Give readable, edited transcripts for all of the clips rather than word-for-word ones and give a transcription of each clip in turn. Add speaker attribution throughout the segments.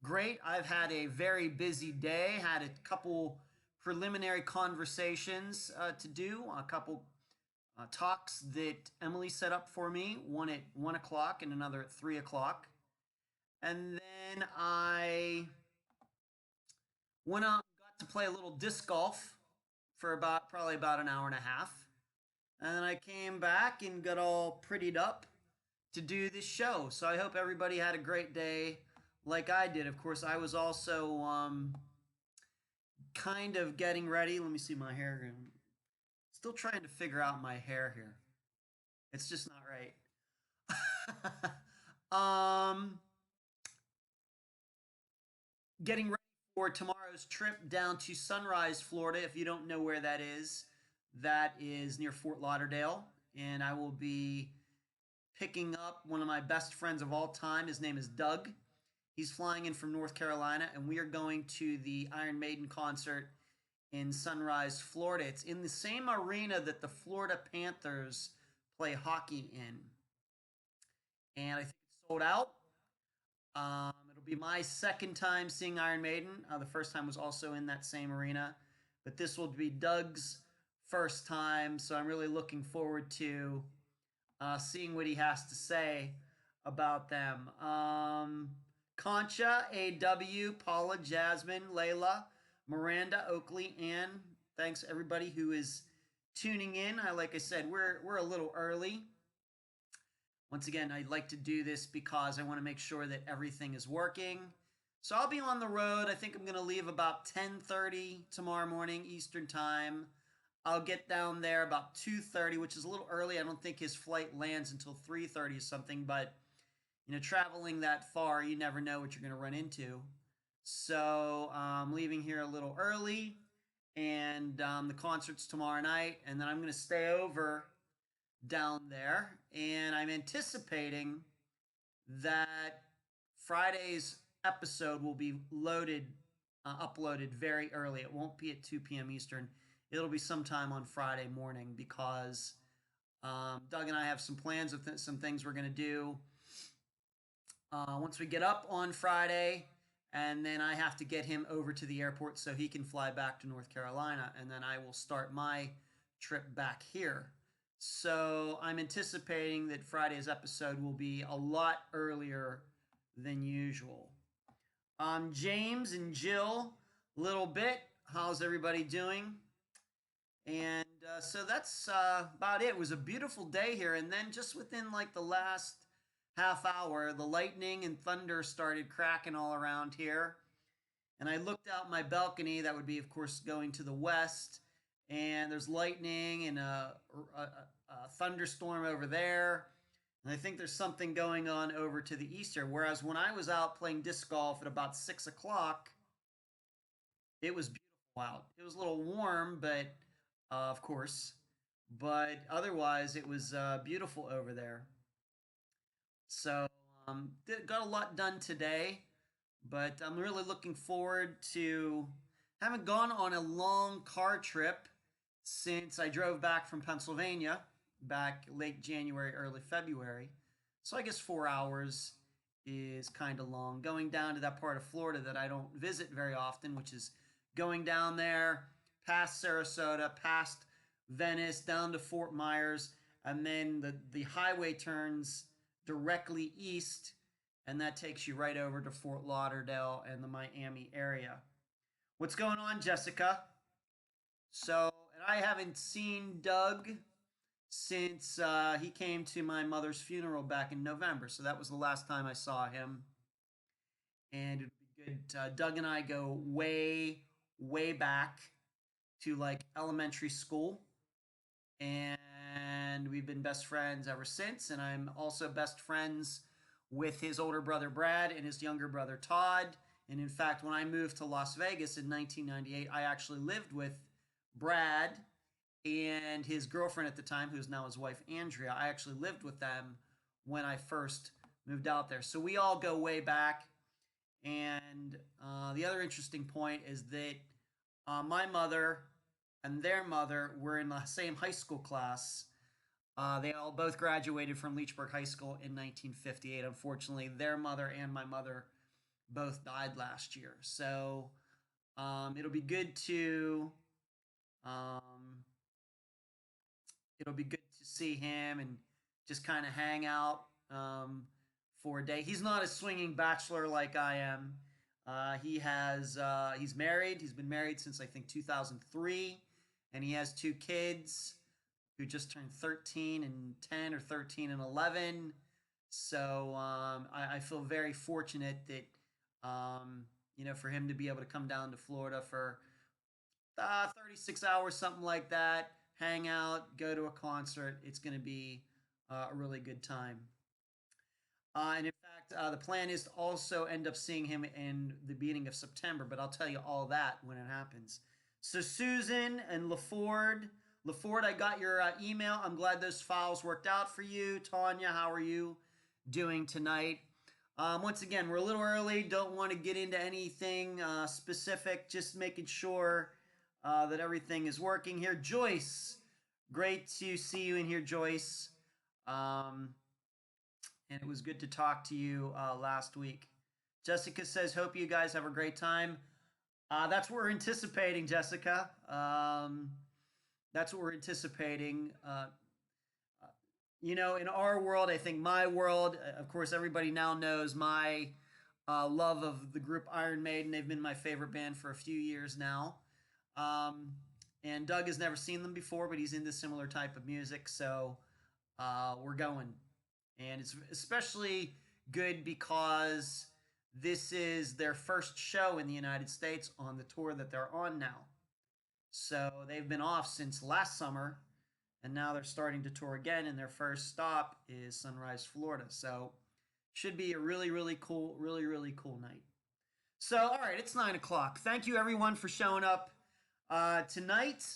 Speaker 1: Great. I've had a very busy day, had a couple preliminary conversations to do, a couple talks that Emily set up for me, one at 1 o'clock and another at 3 o'clock. And then I went out and got to play a little disc golf for probably about an hour and a half. And then I came back and got all prettied up to do this show. So I hope everybody had a great day like I did. Of course, I was also kind of getting ready. Let me see my hair. Still trying to figure out my hair here. It's just not right. Getting ready for tomorrow's trip down to Sunrise, Florida. If you don't know where that is near Fort Lauderdale. And I will be picking up one of my best friends of all time. His name is Doug. He's flying in from North Carolina, and we are going to the Iron Maiden concert in Sunrise, Florida. It's in the same arena that the Florida Panthers play hockey in. And I think it's sold out. It'll be my second time seeing Iron Maiden. The first time was also in that same arena. But this will be Doug's first time, so I'm really looking forward to seeing what he has to say about them. Concha, AW, Paula, Jasmine, Layla, Miranda, Oakley, Ann. Thanks everybody who is tuning in. Like I said, we're a little early. Once again, I'd like to do this because I want to make sure that everything is working. So I'll be on the road. I think I'm going to leave about 10:30 tomorrow morning Eastern time. I'll get down there about 2:30, which is a little early. I don't think his flight lands until 3:30 or something, but traveling that far, you never know what you're going to run into. So I'm leaving here a little early, and the concert's tomorrow night, and then I'm going to stay over down there, and I'm anticipating that Friday's episode will be uploaded very early. It won't be at 2 p.m. Eastern. It'll be sometime on Friday morning because Doug and I have some plans of some things we're going to do once we get up on Friday, and then I have to get him over to the airport so he can fly back to North Carolina, and then I will start my trip back here. So I'm anticipating that Friday's episode will be a lot earlier than usual. James and Jill, little bit. How's everybody doing? And so that's about it. It was a beautiful day here, and then just within like the last half hour, the lightning and thunder started cracking all around here. And I looked out my balcony, that would be, of course, going to the west, and there's lightning and a thunderstorm over there. And I think there's something going on over to the east here. Whereas when I was out playing disc golf at about 6 o'clock, it was beautiful out. It was a little warm, but of course, but otherwise it was beautiful over there. So got a lot done today, but I'm really looking forward to. Haven't gone on a long car trip since I drove back from Pennsylvania back late January, early February. So I guess 4 hours is kind of long. Going down to that part of Florida that I don't visit very often, which is going down there past Sarasota, past Venice, down to Fort Myers, and then the highway turns directly east, and that takes you right over to Fort Lauderdale and the Miami area. What's going on, Jessica? So, and I haven't seen Doug since he came to my mother's funeral back in November. So that was the last time I saw him. And it'd be good. Doug and I go way, way back to like elementary school. And we've been best friends ever since. And I'm also best friends with his older brother Brad and his younger brother Todd. And in fact, when I moved to Las Vegas in 1998, I actually lived with Brad and his girlfriend at the time, who's now his wife Andrea. I actually lived with them when I first moved out there. So we all go way back. And the other interesting point is that my mother and their mother were in the same high school class. They all both graduated from Leechburg High School in 1958. Unfortunately, their mother and my mother both died last year. So it'll be good to um, it'll be good to see him and just kind of hang out for a day. He's not a swinging bachelor like I am. He's married. He's been married since I think 2003, and he has two kids who just turned 13 and 10, or 13 and 11. So I feel very fortunate that for him to be able to come down to Florida for 36 hours, something like that, hang out, go to a concert. It's going to be a really good time. And in fact, the plan is to also end up seeing him in the beginning of September, but I'll tell you all that when it happens. So, Susan and LaFord, I got your email. I'm glad those files worked out for you. Tanya, how are you doing tonight? Once again, we're a little early. Don't want to get into anything specific, just making sure that everything is working here. Joyce, great to see you in here, Joyce. Um, and it was good to talk to you last week. Jessica says, hope you guys have a great time. That's what we're anticipating, Jessica. That's what we're anticipating. In our world, I think my world, of course, everybody now knows my love of the group Iron Maiden. They've been my favorite band for a few years now. Um, and Doug has never seen them before, but he's into similar type of music. So we're going. And it's especially good because this is their first show in the United States on the tour that they're on now. So they've been off since last summer, and now they're starting to tour again, and their first stop is Sunrise, Florida. So should be a really, really cool, really, really cool night. So, all right, it's 9 o'clock. Thank you, everyone, for showing up tonight.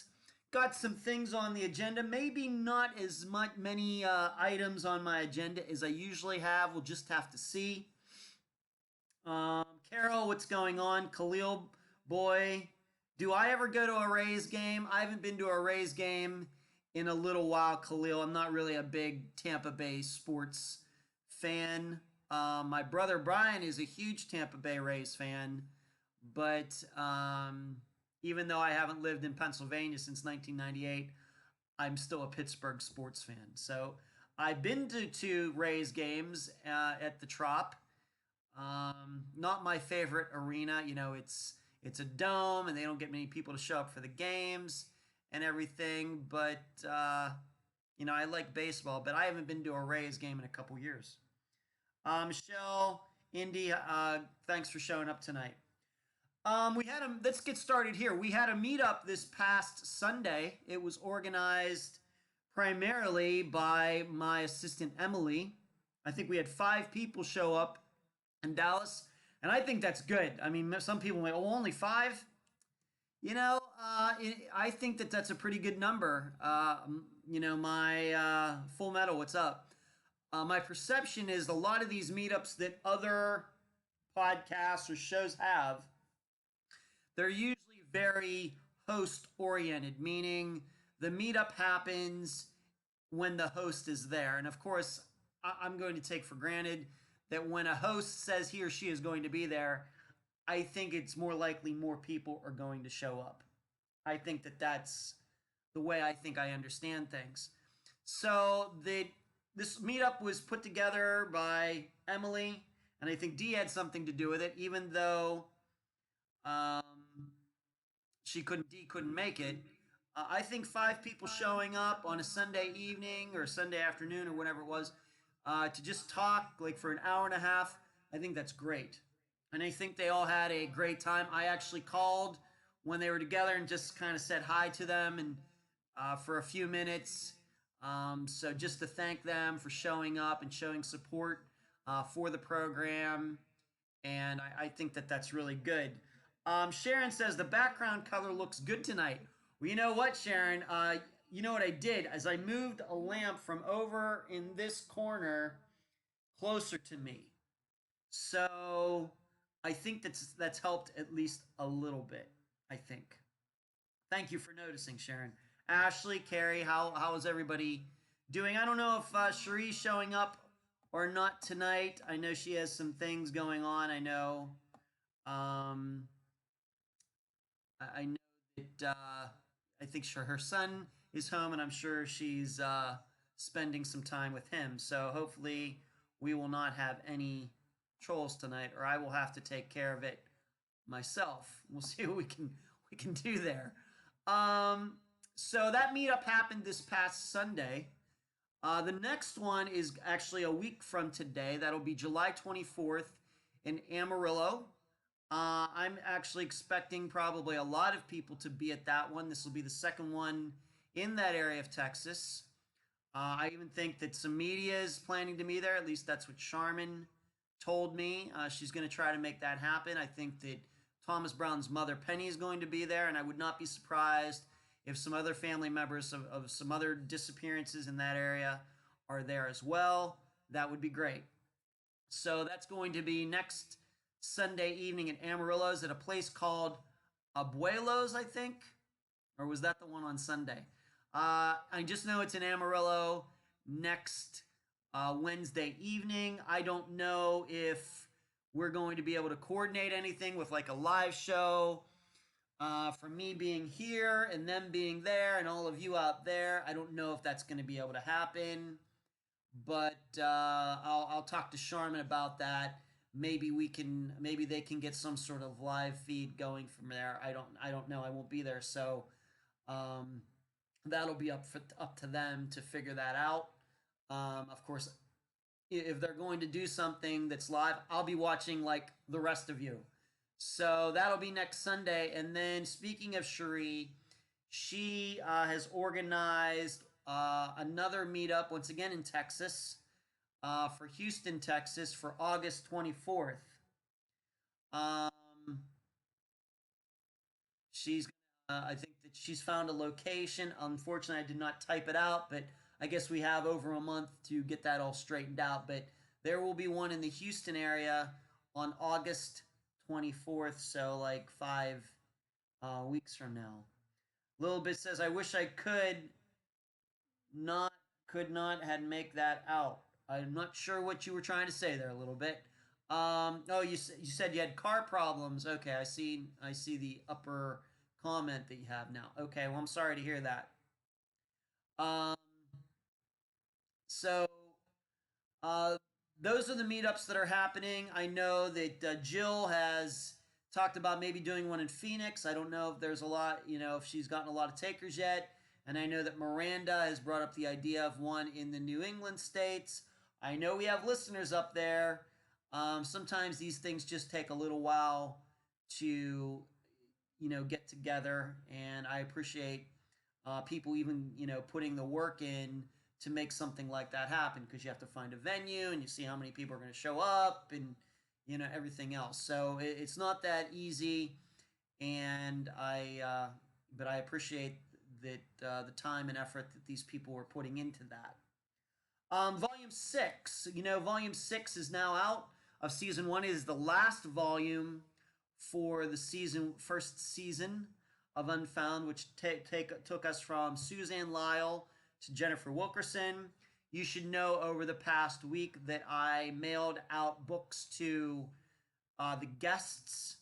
Speaker 1: Got some things on the agenda. Maybe not as many items on my agenda as I usually have. We'll just have to see. Carol, what's going on? Khalil, boy, do I ever go to a Rays game? I haven't been to a Rays game in a little while, Khalil. I'm not really a big Tampa Bay sports fan. My brother Brian is a huge Tampa Bay Rays fan, but even though I haven't lived in Pennsylvania since 1998, I'm still a Pittsburgh sports fan. So I've been to two Rays games at the Trop. Not my favorite arena. It's a dome, and they don't get many people to show up for the games and everything. But I like baseball, but I haven't been to a Rays game in a couple years. Michelle, Indy, thanks for showing up tonight. Let's get started here. We had a meetup this past Sunday. It was organized primarily by my assistant Emily. I think we had 5 people show up in Dallas, and I think that's good. I mean, some people may, only 5. I think that's a pretty good number. My Full Metal, what's up? My perception is a lot of these meetups that other podcasts or shows have, they're usually very host oriented, meaning the meetup happens when the host is there. And of course, I'm going to take for granted that when a host says he or she is going to be there, I think it's more likely more people are going to show up. I think that's the way I think I understand things. So this meetup was put together by Emily, and I think Dee had something to do with it, even though um, Dee couldn't make it. I think 5 people showing up on a Sunday evening or Sunday afternoon or whatever it was to just talk like for an hour and a half, I think that's great. And I think they all had a great time. I actually called when they were together and just kind of said hi to them and for a few minutes. So just to thank them for showing up and showing support for the program. And I think that's really good. Sharon says the background color looks good tonight. Well, you know what, Sharon? You know what I did? As I moved a lamp from over in this corner closer to me. So I think that's helped at least a little bit, I think. Thank you for noticing, Sharon. Ashley, Carrie, how is everybody doing? I don't know if Cherie's showing up or not tonight. I know she has some things going on. I know Um, I know that I think sure her son is home, and I'm sure she's spending some time with him. So hopefully, we will not have any trolls tonight, or I will have to take care of it myself. We'll see what we can do there. Um, so that meetup happened this past Sunday. The next one is actually a week from today. That'll be July 24th in Amarillo. I'm actually expecting probably a lot of people to be at that one. This will be the second one in that area of Texas. I even think that some media is planning to be there. At least that's what Charmin told me. She's going to try to make that happen. I think that Thomas Brown's mother, Penny, is going to be there, and I would not be surprised if some other family members of some other disappearances in that area are there as well. That would be great. So that's going to be next Sunday evening in Amarillo's at a place called Abuelos, I think. Or was that the one on Sunday? I just know it's in Amarillo next Wednesday evening. I don't know if we're going to be able to coordinate anything with like a live show for me being here and them being there and all of you out there. I don't know if that's going to be able to happen, but I'll talk to Charmin about that. Maybe they can get some sort of live feed going from there. I don't know. I won't be there, so um, that'll be up to them to figure that out. Of course, if they're going to do something that's live, I'll be watching like the rest of you. So that'll be next Sunday. And then speaking of Cherie, she has organized another meetup once again in Texas for Houston, Texas for August 24th. Um, she's I think that she's found a location. Unfortunately, I did not type it out, but I guess we have over a month to get that all straightened out. But there will be one in the Houston area on August 24th, so like 5 weeks from now. Little bit says, I wish I not could not had make that out. I'm not sure what you were trying to say there a little bit. Oh, you said you had car problems. Okay, I see the upper comment that you have now. Okay, well I'm sorry to hear that. Um, so uh, those are the meetups that are happening. I know that Jill has talked about maybe doing one in Phoenix. I don't know if there's a lot, if she's gotten a lot of takers yet. And I know that Miranda has brought up the idea of one in the New England states. I know we have listeners up there. Sometimes these things just take a little while to, get together. And I appreciate people even, putting the work in to make something like that happen because you have to find a venue and you see how many people are going to show up and, everything else. So it's not that easy. And but I appreciate that the time and effort that these people were putting into that. Volume 6, Volume 6 is now out of season 1. It is the last volume for the first season of Unfound, which took us from Suzanne Lyle to Jennifer Wilkerson. You should know over the past week that I mailed out books to the guests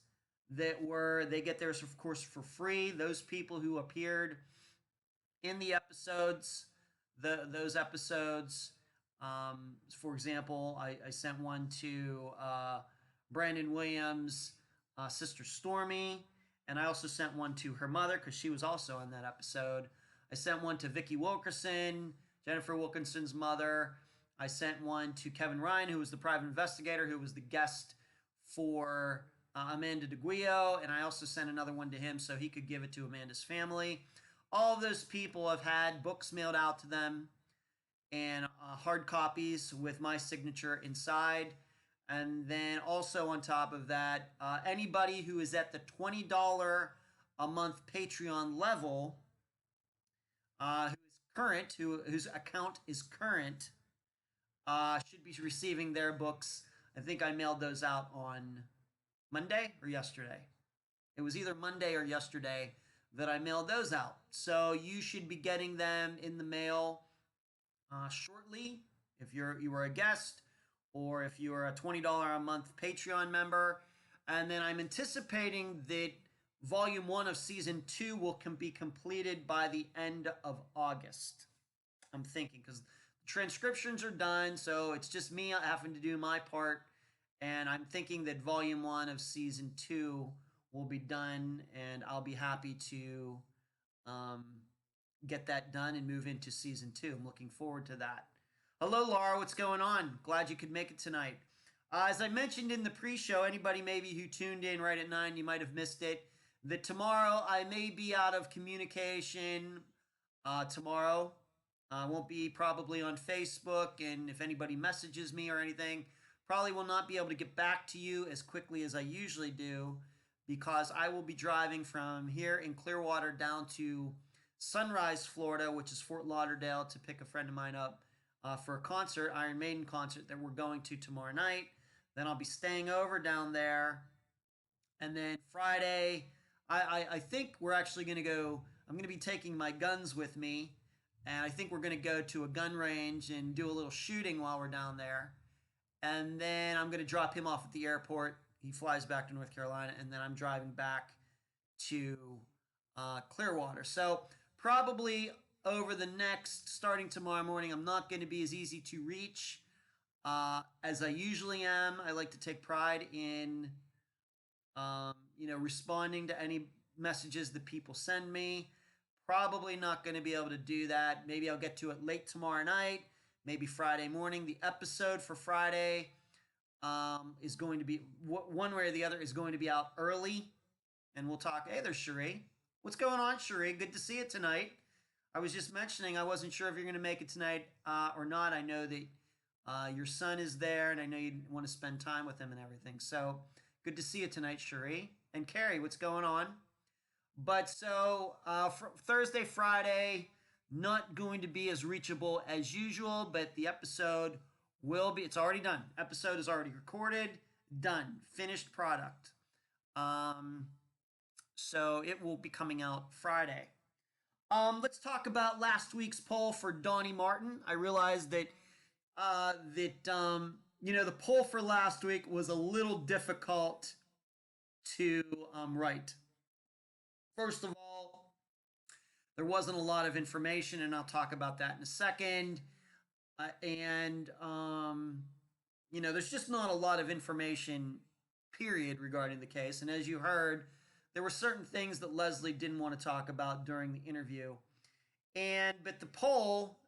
Speaker 1: they get theirs, of course, for free. Those people who appeared in the episodes, those episodes. For example, I sent one to Brandon Williams' sister Stormy, and I also sent one to her mother because she was also in that episode. I sent one to Vicki Wilkerson, Jennifer Wilkinson's mother. I sent one to Kevin Ryan, who was the private investigator, who was the guest for Amanda DeGuio, and I also sent another one to him so he could give it to Amanda's family. All of those people have had books mailed out to them and hard copies with my signature inside. And then also on top of that, anybody who is at the $20 a month Patreon level, who is current, whose account is current, should be receiving their books. I think I mailed those out on Monday or yesterday. It was either Monday or yesterday that I mailed those out. So you should be getting them in the mail shortly if you were a guest or if you are a $20 a month Patreon member. And then I'm anticipating that volume 1 of season 2 can be completed by the end of August. I'm thinking, because transcriptions are done, so it's just me having to do my part. And I'm thinking that volume 1 of season 2 will be done, and I'll be happy to um, get that done and move into season 2. I'm looking forward to that. Hello, Laura. What's going on? Glad you could make it tonight. As I mentioned in the pre-show, anybody maybe who tuned in right at 9, you might have missed it, that tomorrow I may be out of communication tomorrow. I won't be probably on Facebook, and if anybody messages me or anything, probably will not be able to get back to you as quickly as I usually do, because I will be driving from here in Clearwater down to Sunrise, Florida, which is Fort Lauderdale, to pick a friend of mine up for a concert, Iron Maiden concert that we're going to tomorrow night. Then I'll be staying over down there. And then Friday, I think we're actually going to go, I'm going to be taking my guns with me. And I think we're going to go to a gun range and do a little shooting while we're down there. And then I'm going to drop him off at the airport. He flies back to North Carolina. And then I'm driving back to Clearwater. So probably over the next, starting tomorrow morning, I'm not going to be as easy to reach as I usually am. I like to take pride in, responding to any messages that people send me. Probably not going to be able to do that. Maybe I'll get to it late tomorrow night, maybe Friday morning. The episode for Friday is going to be, one way or the other, is going to be out early. And we'll talk. Hey, there's Cherie. What's going on, Cherie? Good to see you tonight. I was just mentioning I wasn't sure if you're going to make it tonight or not. I know that your son is there, and I know you want to spend time with him and everything. So good to see you tonight, Cherie. And Carrie, what's going on? But so Thursday, Friday, not going to be as reachable as usual, but the episode will be, it's already done. Episode is already recorded, done, finished product. So it will be coming out Friday. Let's talk about last week's poll for Donnie Martin. I realized that the poll for last week was a little difficult to write. First of all, there wasn't a lot of information, and I'll talk about that in a second. There's just not a lot of information, period, regarding the case. And as you heard, there were certain things that Leslie didn't want to talk about during the interview. But the poll,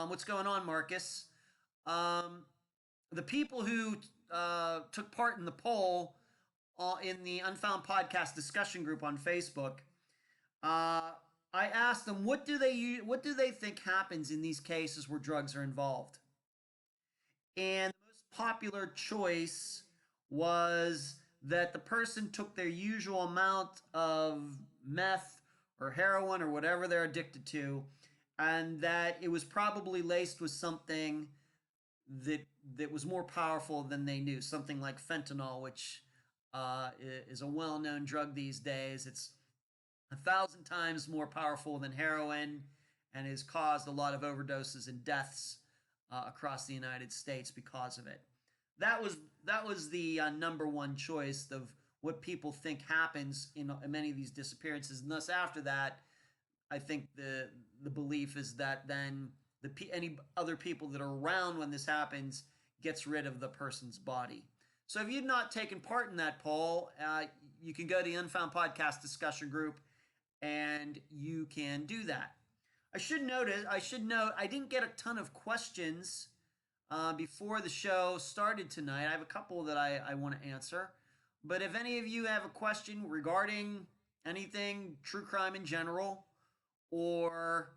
Speaker 1: what's going on, Marcus? The people who took part in the poll in the Unfound podcast discussion group on Facebook, I asked them, what do they think happens in these cases where drugs are involved? And the most popular choice was that the person took their usual amount of meth or heroin or whatever they're addicted to, and that it was probably laced with something that was more powerful than they knew, something like fentanyl, which is a well-known drug these days. It's 1,000 times more powerful than heroin, and has caused a lot of overdoses and deaths across the United States because of it. That was the number one choice of what people think happens in many of these disappearances. And thus, after that, I think the belief is that then any other people that are around when this happens gets rid of the person's body. So if you've not taken part in that poll, you can go to the Unfound Podcast discussion group, and you can do that. I should note I didn't get a ton of questions before the show started tonight. I have a couple that I want to answer. But if any of you have a question regarding anything true crime in general, or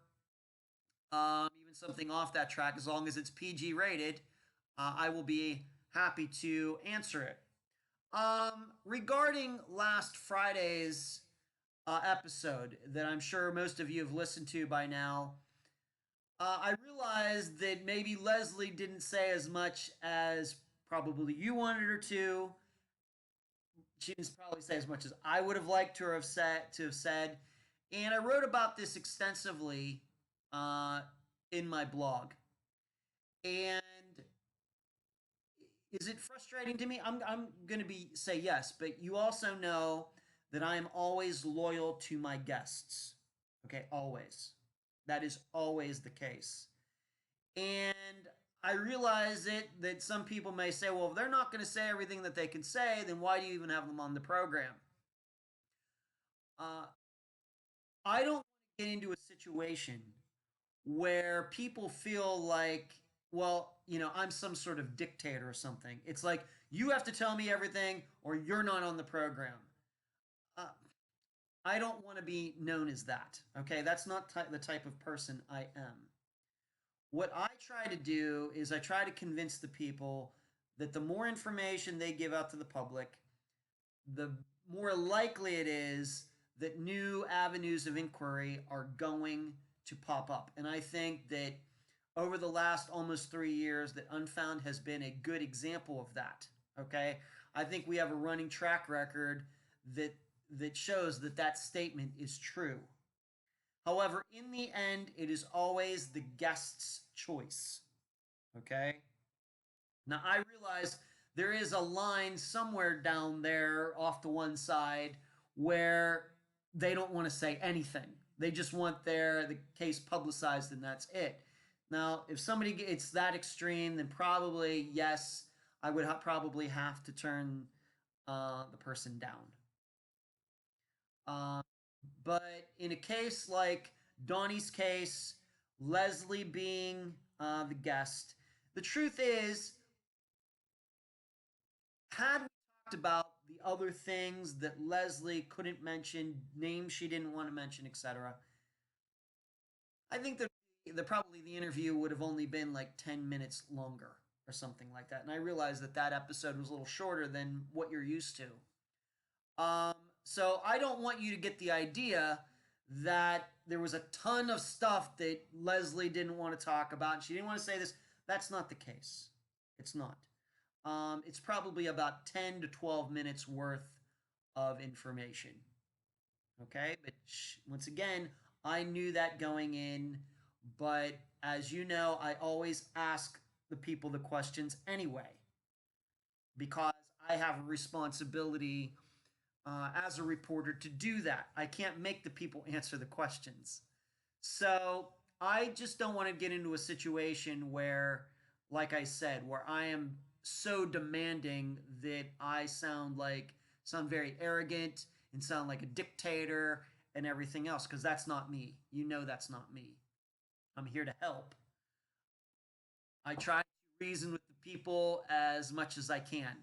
Speaker 1: even something off that track, as long as it's PG rated, I will be happy to answer it. Regarding last Friday's episode that I'm sure most of you have listened to by now, I realized that maybe Leslie didn't say as much as probably you wanted her to. She didn't probably say as much as I would have liked to have said. And I wrote about this extensively in my blog. And Is it frustrating to me? I'm going to be say yes, but you also know that I am always loyal to my guests. Okay, always. That is always the case. And I realize it that some people may say, well, if they're not going to say everything that they can say, then why do you even have them on the program? Uh, I don't want to get into a situation where people feel like, well, I'm some sort of dictator or something. It's like, you have to tell me everything or you're not on the program. Uh, I don't want to be known as that. Okay, that's not the type of person I am. What I try to do is I try to convince the people that the more information they give out to the public, the more likely it is that new avenues of inquiry are going to pop up. And I think that over the last almost 3 years, that Unfound has been a good example of that. Okay, I think we have a running track record that shows that that statement is true. However, in the end, it is always the guest's choice. Okay? Now, I realize there is a line somewhere down there off to one side where they don't want to say anything. They just want the case publicized and that's it. Now, if somebody it's that extreme, then probably yes, I would probably have to turn the person down. Um, but in a case like Donnie's case, Leslie being the guest, the truth is, had we talked about the other things that Leslie couldn't mention, names she didn't want to mention, etc., I think that probably the interview would have only been like 10 minutes longer or something like that. And I realized that that episode was a little shorter than what you're used to. Um, so I don't want you to get the idea that there was a ton of stuff that Leslie didn't want to talk about and she didn't want to say this. That's not the case. It's not. It's probably about 10 to 12 minutes worth of information. Okay, but once again, I knew that going in, but as you know, I always ask the people the questions anyway because I have a responsibility as a reporter to do that. I can't make the people answer the questions. So I just don't want to get into a situation where, like I said, where I am so demanding that I sound very arrogant and sound like a dictator and everything else, because that's not me. You know that's not me. I'm here to help. I try to reason with the people as much as I can.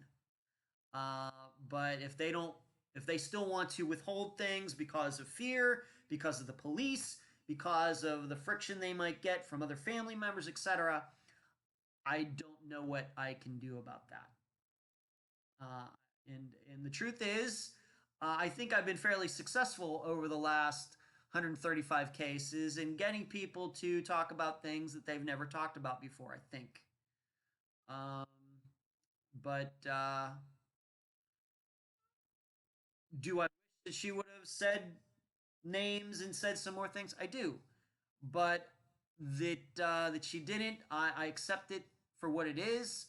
Speaker 1: Uh, but if they still want to withhold things because of fear, because of the police, because of the friction they might get from other family members, etc., I don't know what I can do about that. Uh, and the truth is, I think I've been fairly successful over the last 135 cases in getting people to talk about things that they've never talked about before. I think, um, but do I wish that she would have said names and said some more things? I do, but that she didn't. I accept it for what it is.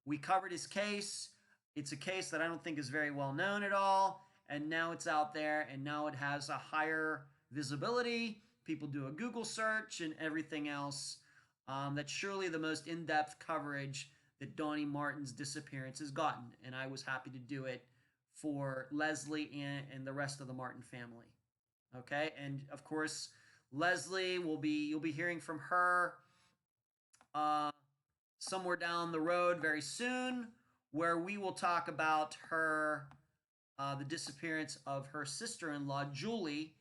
Speaker 1: We covered his case. It's a case that I don't think is very well known at all, and now it's out there, and now it has a higher visibility. People do a Google search and everything else. That's surely the most in-depth coverage that Donnie Martin's disappearance has gotten, and I was happy to do it for Leslie and the rest of the Martin family. Okay, and of course, Leslie will be you'll be hearing from her uh, somewhere down the road very soon, where we will talk about her the disappearance of her sister-in-law Julie.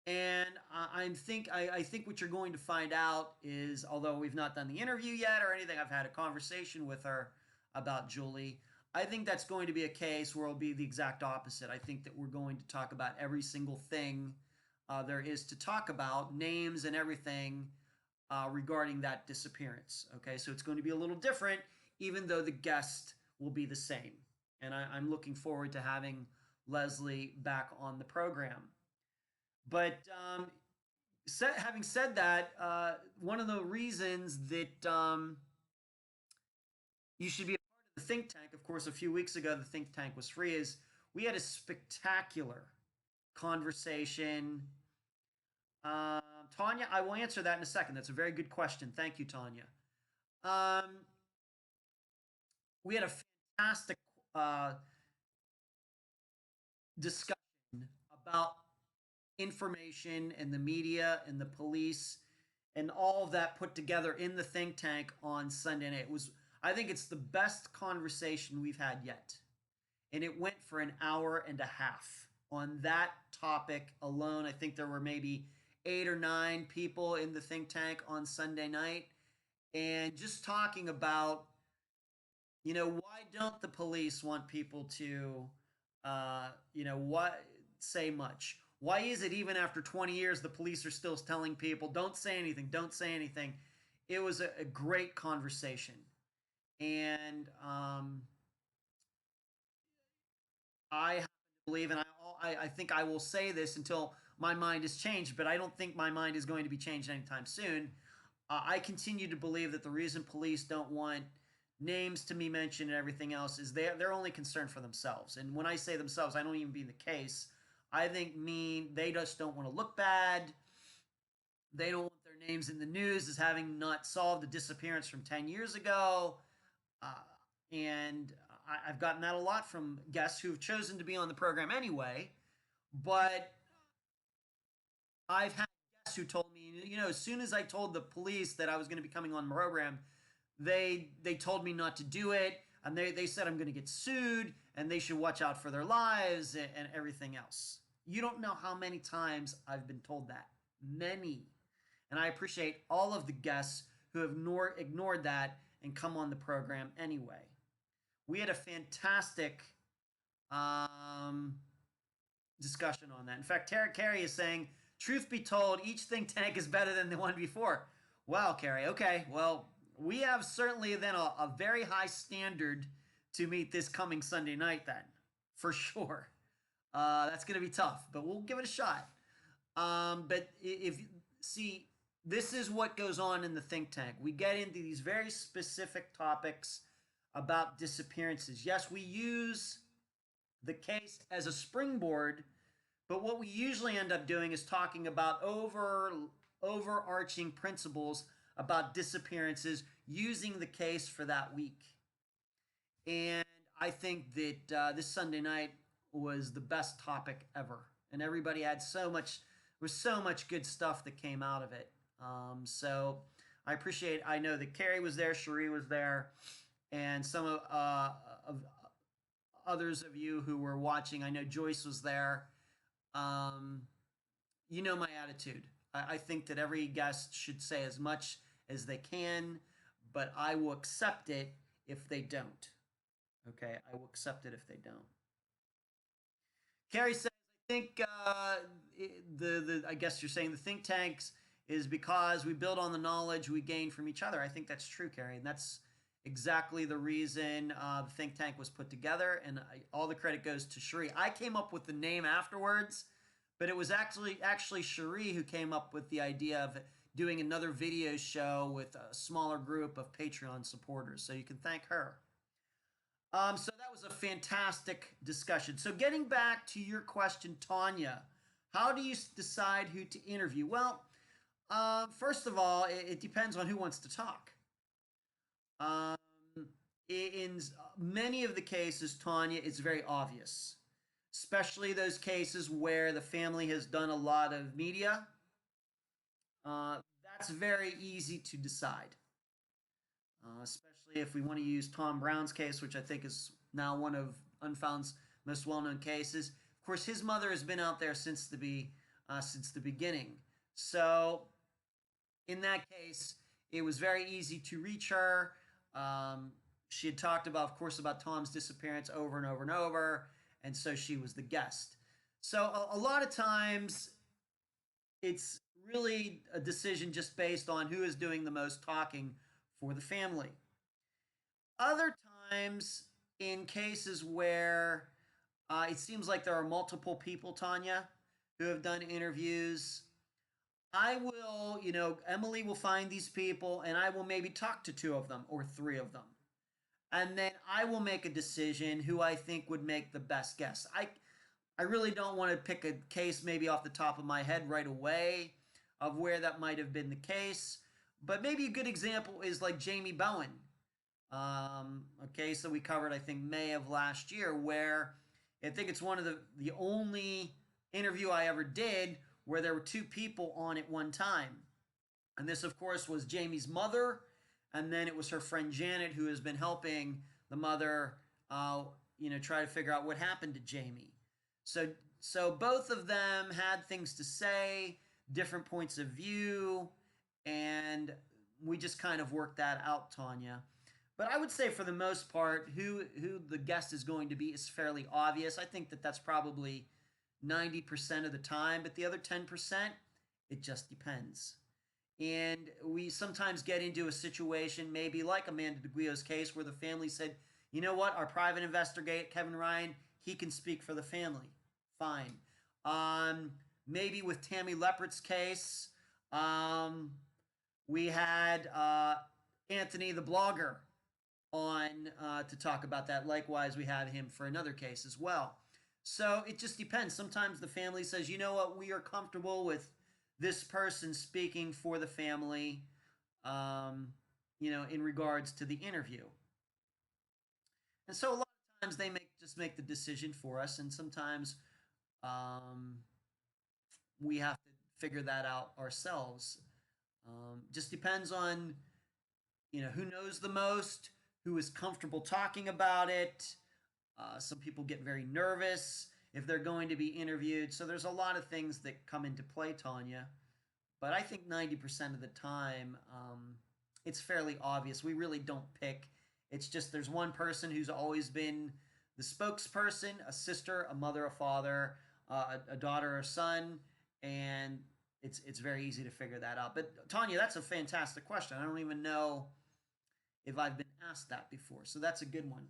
Speaker 1: And I think what you're going to find out is, although we've not done the interview yet or anything, I've had a conversation with her about Julie. I think that's going to be a case where it'll be the exact opposite. I think that we're going to talk about every single thing there is to talk about, names and everything regarding that disappearance. Okay, so it's going to be a little different, even though the guest will be the same. And I'm looking forward to having Leslie back on the program. But having said that, one of the reasons that you should be a part of the think tank, of course, a few weeks ago, the think tank was free, is we had a spectacular conversation. Um, Tanya, I will answer that in a second. That's a very good question. Thank you, Tanya. Um, we had a fantastic uh, discussion about information and the media and the police and all of that put together in the think tank on Sunday night. It was, I think it's the best conversation we've had yet. And it went for an hour and a half on that topic alone. I think there were maybe 8 or 9 people in the think tank on Sunday night, and just talking about, why don't the police want people to, what say much? Why is it even after 20 years the police are still telling people, don't say anything, don't say anything? It was a great conversation. And I happen to believe, and I think I will say this until my mind is changed, but I don't think my mind is going to be changed anytime soon. I continue to believe that the reason police don't want names to be mentioned and everything else is they're only concerned for themselves. And when I say themselves, I don't even mean the case. I think they just don't want to look bad. They don't want their names in the news as having not solved a disappearance from 10 years ago. Uh, and I've gotten that a lot from guests who've chosen to be on the program anyway. But I've had guests who told me, as soon as I told the police that I was going to be coming on the program, they told me not to do it, and they said I'm going to get sued, and they should watch out for their lives and everything else. You don't know how many times I've been told that. Many. And I appreciate all of the guests who have ignored that and come on the program anyway. We had a fantastic discussion on that. In fact, Tara Carey is saying, truth be told, each think tank is better than the one before. Wow, Carey. Okay, well, we have certainly then a very high standard to meet this coming Sunday night then, for sure. That's going to be tough, but we'll give it a shot. But if see, this is what goes on in the think tank. We get into these very specific topics about disappearances. Yes, we use the case as a springboard, but what we usually end up doing is talking about overarching principles about disappearances using the case for that week. And I think that this Sunday night was the best topic ever, and everybody had so much good stuff that came out of it. So I appreciate. I know that Carrie was there, Cherie was there, and some of others of you who were watching. I know Joyce was there. Um, you know my attitude. I think that every guest should say as much as they can, but I will accept it if they don't. Okay, I will accept it if they don't. Carrie says, I think the I guess you're saying the think tanks is because we build on the knowledge we gain from each other. I think that's true, Carrie, and that's exactly the reason the think tank was put together. And all the credit goes to Cherie. I came up with the name afterwards, but it was actually Cherie who came up with the idea of doing another video show with a smaller group of Patreon supporters. So you can thank her. So that was a fantastic discussion. So getting back to your question, Tanya, how do you decide who to interview? Well, first of all, it depends on who wants to talk. Um, in many of the cases, Tanya, it's very obvious, especially those cases where the family has done a lot of media. That's very easy to decide, especially if we want to use Tom Brown's case, which I think is now one of Unfound's most well-known cases. Of course, his mother has been out there since the beginning. So, in that case, it was very easy to reach her. She had talked about, of course, about Tom's disappearance over and over and over, and so she was the guest. So, a lot of times, it's really a decision just based on who is doing the most talking for the family. Other times, in cases where it seems like there are multiple people, Tanya, who have done interviews, I will, Emily will find these people and I will maybe talk to 2 of them or 3 of them. and then I will make a decision who I think would make the best guess. I really don't want to pick a case maybe off the top of my head right away of where that might have been the case, but maybe a good example is like Jamie Bowen, a case that we covered I think May of last year, where I think it's one of the only interview I ever did where there were two people on at one time. And this, of course, was Jamie's mother, and then it was her friend Janet, who has been helping the mother, try to figure out what happened to Jamie. So, so both of them had things to say, different points of view, and we just kind of worked that out, Tanya. But I would say, for the most part, who the guest is going to be is fairly obvious. I think that that's probably 90% of the time, but the other 10%, it just depends. And we sometimes get into a situation, maybe like Amanda DeGuio's case, where the family said, you know what, our private investigator, Kevin Ryan, he can speak for the family. Fine. Maybe with Tammy Leppert's case, um, we had Anthony the blogger on to talk about that. Likewise, we had him for another case as well. So it just depends. Sometimes the family says, you know what, we are comfortable with this person speaking for the family, in regards to the interview. And so a lot of times they make the decision for us, and sometimes um, we have to figure that out ourselves. Just depends on who knows the most, who is comfortable talking about it. Some people get very nervous if they're going to be interviewed. So there's a lot of things that come into play, Tanya. But I think 90% of the time, it's fairly obvious. We really don't pick. It's just there's one person who's always been the spokesperson, a sister, a mother, a father, a daughter, a son, and it's very easy to figure that out. But Tanya, that's a fantastic question. I don't even know if I've been asked that before, so that's a good one.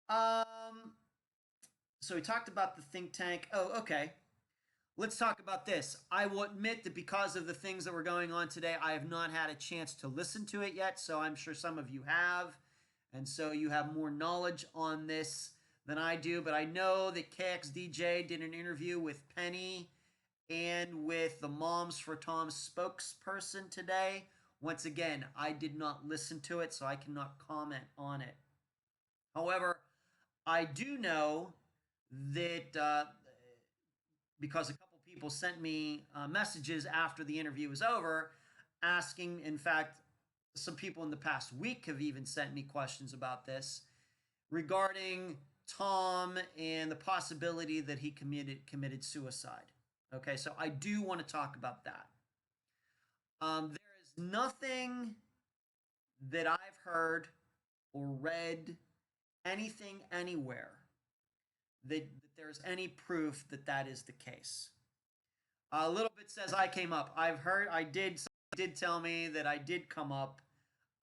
Speaker 1: Um, so we talked about the think tank. Oh, okay. Let's talk about this. I will admit that because of the things that were going on today, I have not had a chance to listen to it yet. So I'm sure some of you have. And so you have more knowledge on this than I do. But I know that KXDJ did an interview with Penny and with the Moms for Tom spokesperson today. Once again, I did not listen to it, so I cannot comment on it. However, I do know that because a couple people sent me messages after the interview was over asking, in fact, some people in the past week have even sent me questions about this regarding Tom and the possibility that he committed suicide. Okay, so I do want to talk about that. There is nothing that I've heard or read anything anywhere that there's any proof that that is the case. A little bit says I came up. I've heard did tell me that I did come up,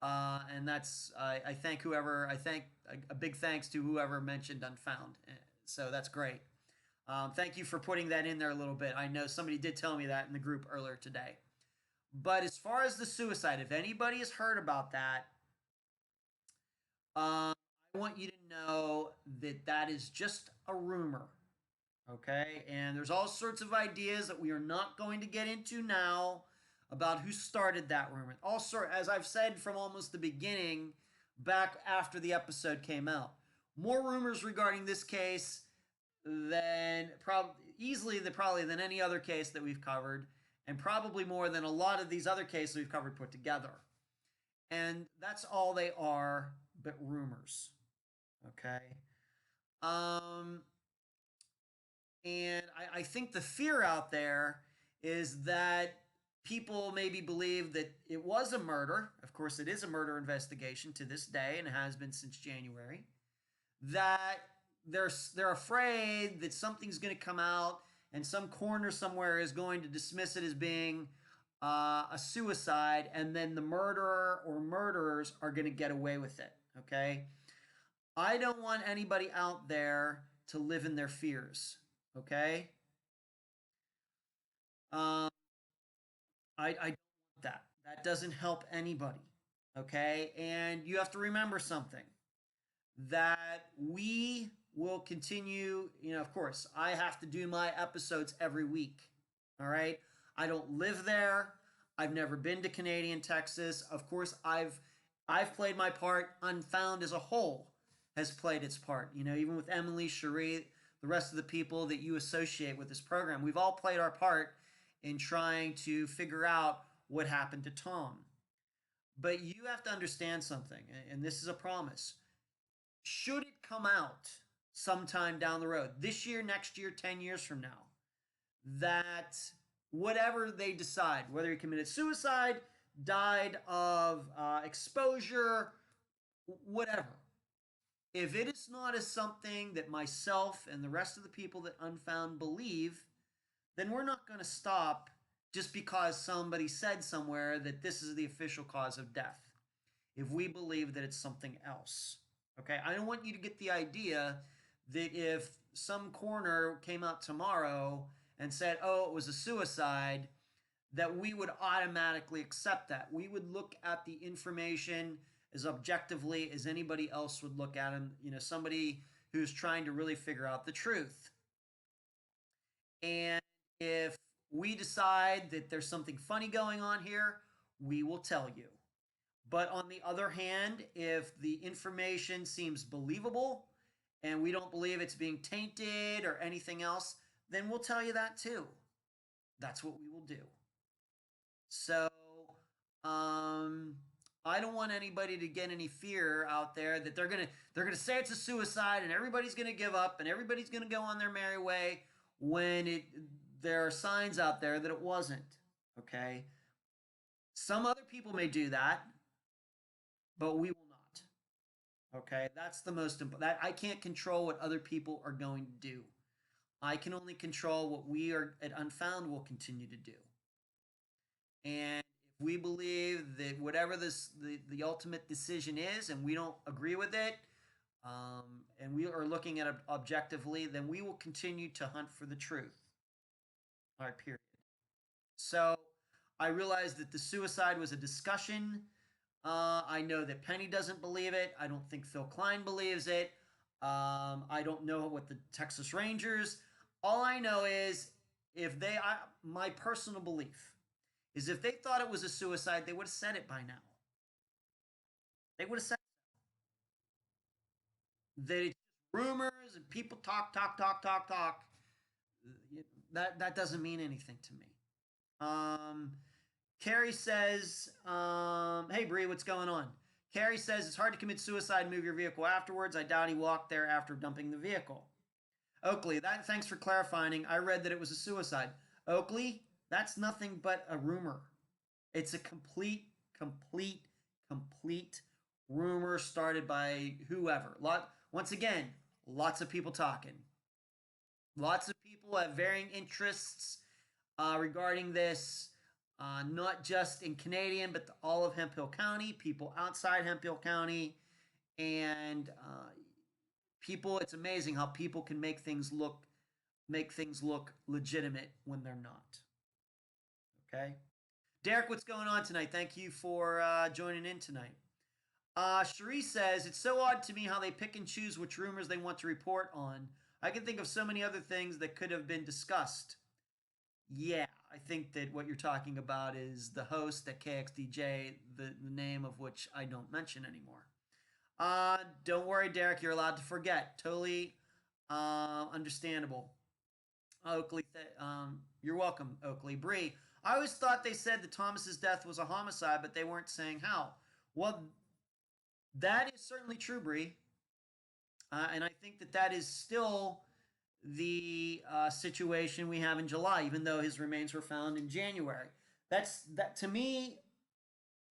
Speaker 1: and that's I thank whoever I thank a big thanks to whoever mentioned Unfound. So that's great. Thank you for putting that in there a little bit. I know somebody did tell me that in the group earlier today. But as far as the suicide, if anybody has heard about that, I want you to know that that is just a rumor. Okay, and there's all sorts of ideas that we are not going to get into now about who started that rumor. Also, as I've said from almost the beginning, back after the episode came out, more rumors regarding this case than probably than any other case that we've covered, and probably more than a lot of these other cases we've covered put together. And that's all they are, but rumors. Okay. Um, and I think the fear out there is that people maybe believe that it was a murder. Of course, it is a murder investigation to this day, and it has been since January. That they're afraid that something's going to come out, and some corner somewhere is going to dismiss it as being a suicide, and then the murderer or murderers are going to get away with it. Okay, I don't want anybody out there to live in their fears. Okay, um, I don't want that. That doesn't help anybody. Okay, and you have to remember something. that we will continue. Of course, I have to do my episodes every week. All right. I don't live there. I've never been to Canadian Texas. Of course, I've played my part. Unfound as a whole has played its part. Even with Emily, Cherie, the rest of the people that you associate with this program, we've all played our part in trying to figure out what happened to Tom. But you have to understand something, and this is a promise. Should it come out sometime down the road, this year, next year, 10 years from now, that whatever they decide, whether he committed suicide, died of exposure, whatever, if it is not as something that myself and the rest of the people that Unfound believe, then we're not going to stop just because somebody said somewhere that this is the official cause of death. If we believe that it's something else, okay? I don't want you to get the idea that if some coroner came out tomorrow and said, oh, it was a suicide, that we would automatically accept that. We would look at the information as objectively as anybody else would look at him, somebody who's trying to really figure out the truth. And if we decide that there's something funny going on here, we will tell you. But on the other hand, if the information seems believable and we don't believe it's being tainted or anything else, then we'll tell you that too. That's what we will do. So, I don't want anybody to get any fear out there that they're gonna say it's a suicide and everybody's gonna give up and everybody's gonna go on their merry way when there are signs out there that it wasn't. Okay, some other people may do that, but we will not. Okay, that's the most important. That I can't control what other people are going to do. I can only control what we are at Unfound will continue to do. And if we believe that whatever the ultimate decision is, and we don't agree with it, and we are looking at it objectively, then we will continue to hunt for the truth. All right, period. So I realize that the suicide was a discussion. I know that Penny doesn't believe it. I don't think Phil Klein believes it. I don't know what the Texas Rangers. All I know is my personal belief is if they thought it was a suicide, they would have said it by now. They would have said that it's just rumors and people talk, talk, talk, talk, talk. That doesn't mean anything to me. Um, Carrie says, "Hey Bree, what's going on?" Carrie says it's hard to commit suicide and move your vehicle afterwards. I doubt he walked there after dumping the vehicle. Oakley, thanks for clarifying. I read that it was a suicide. Oakley, that's nothing but a rumor. It's a complete, complete rumor started by whoever. Once again, lots of people talking. Lots of people have varying interests regarding this, not just in Canadian, but all of Hemphill County, people outside Hemphill County, and people. It's amazing how people can make things look legitimate when they're not. Okay, Derek, what's going on tonight? Thank you for joining in tonight. Cherie says it's so odd to me how they pick and choose which rumors they want to report on. I can think of so many other things that could have been discussed. Yeah, I think that what you're talking about is the host at KXDJ, the name of which I don't mention anymore. Don't worry, Derek, you're allowed to forget. Totally understandable. Oakley, you're welcome, Oakley. Bree, I always thought they said that Thomas's death was a homicide, but they weren't saying how. Well, that is certainly true, Bree. And I think that is still the situation we have in July, even though his remains were found in January. That to me,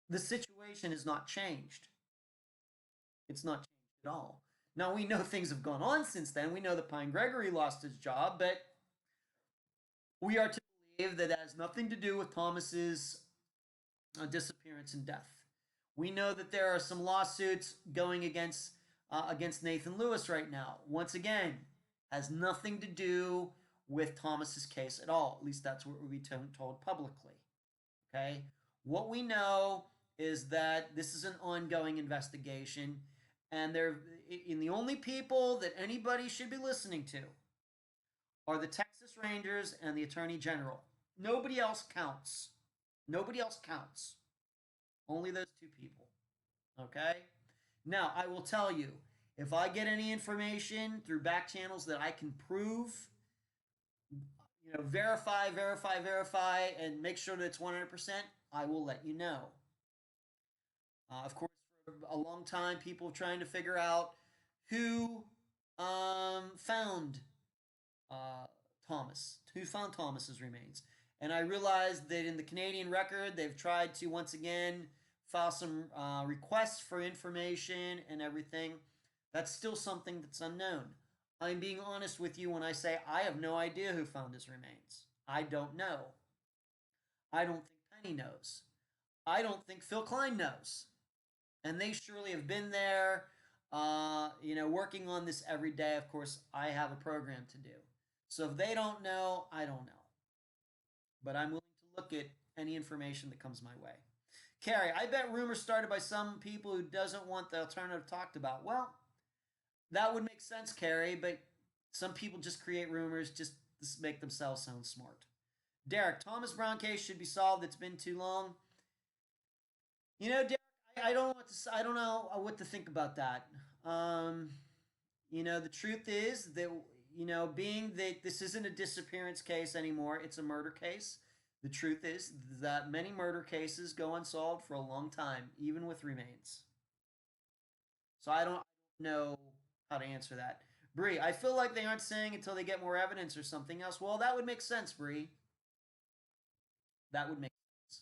Speaker 1: the situation has not changed. It's not changed at all. Now we know things have gone on since then. We know that Pine Gregory lost his job, but we are to believe that it has nothing to do with Thomas's disappearance and death. We know that there are some lawsuits going against Nathan Lewis right now. Once again, has nothing to do with Thomas's case at all. At least that's what we've been told publicly. Okay? What we know is that this is an ongoing investigation, And they're in the only people that anybody should be listening to are the Texas Rangers and the Attorney General. Nobody else counts. Nobody else counts. Only those two people. Okay? Now, I will tell you, if I get any information through back channels that I can prove, verify, and make sure that it's 100%, I will let you know. Of course, for a long time, people trying to figure out who found uh, who found Thomas's remains. And I realized that in the Canadian record, they've tried to once again file some requests for information and everything. That's still something that's unknown. I'm being honest with you when I say I have no idea who found his remains. I don't know. I don't think Penny knows. I don't think Phil Klein knows. And they surely have been there, working on this every day. Of course, I have a program to do. So if they don't know, I don't know. But I'm willing to look at any information that comes my way. Carrie, I bet rumors started by some people who doesn't want the alternative talked about. Well, that would make sense, Carrie, but some people just create rumors just to make themselves sound smart. Derek, Thomas Brown case should be solved. It's been too long. Derek, I don't know what to think about that. Um, the truth is that being that this isn't a disappearance case anymore, it's a murder case. The truth is that many murder cases go unsolved for a long time, even with remains. So I don't know how to answer that. Bree, I feel like they aren't saying until they get more evidence or something else. Well, that would make sense, Bree. That would make sense.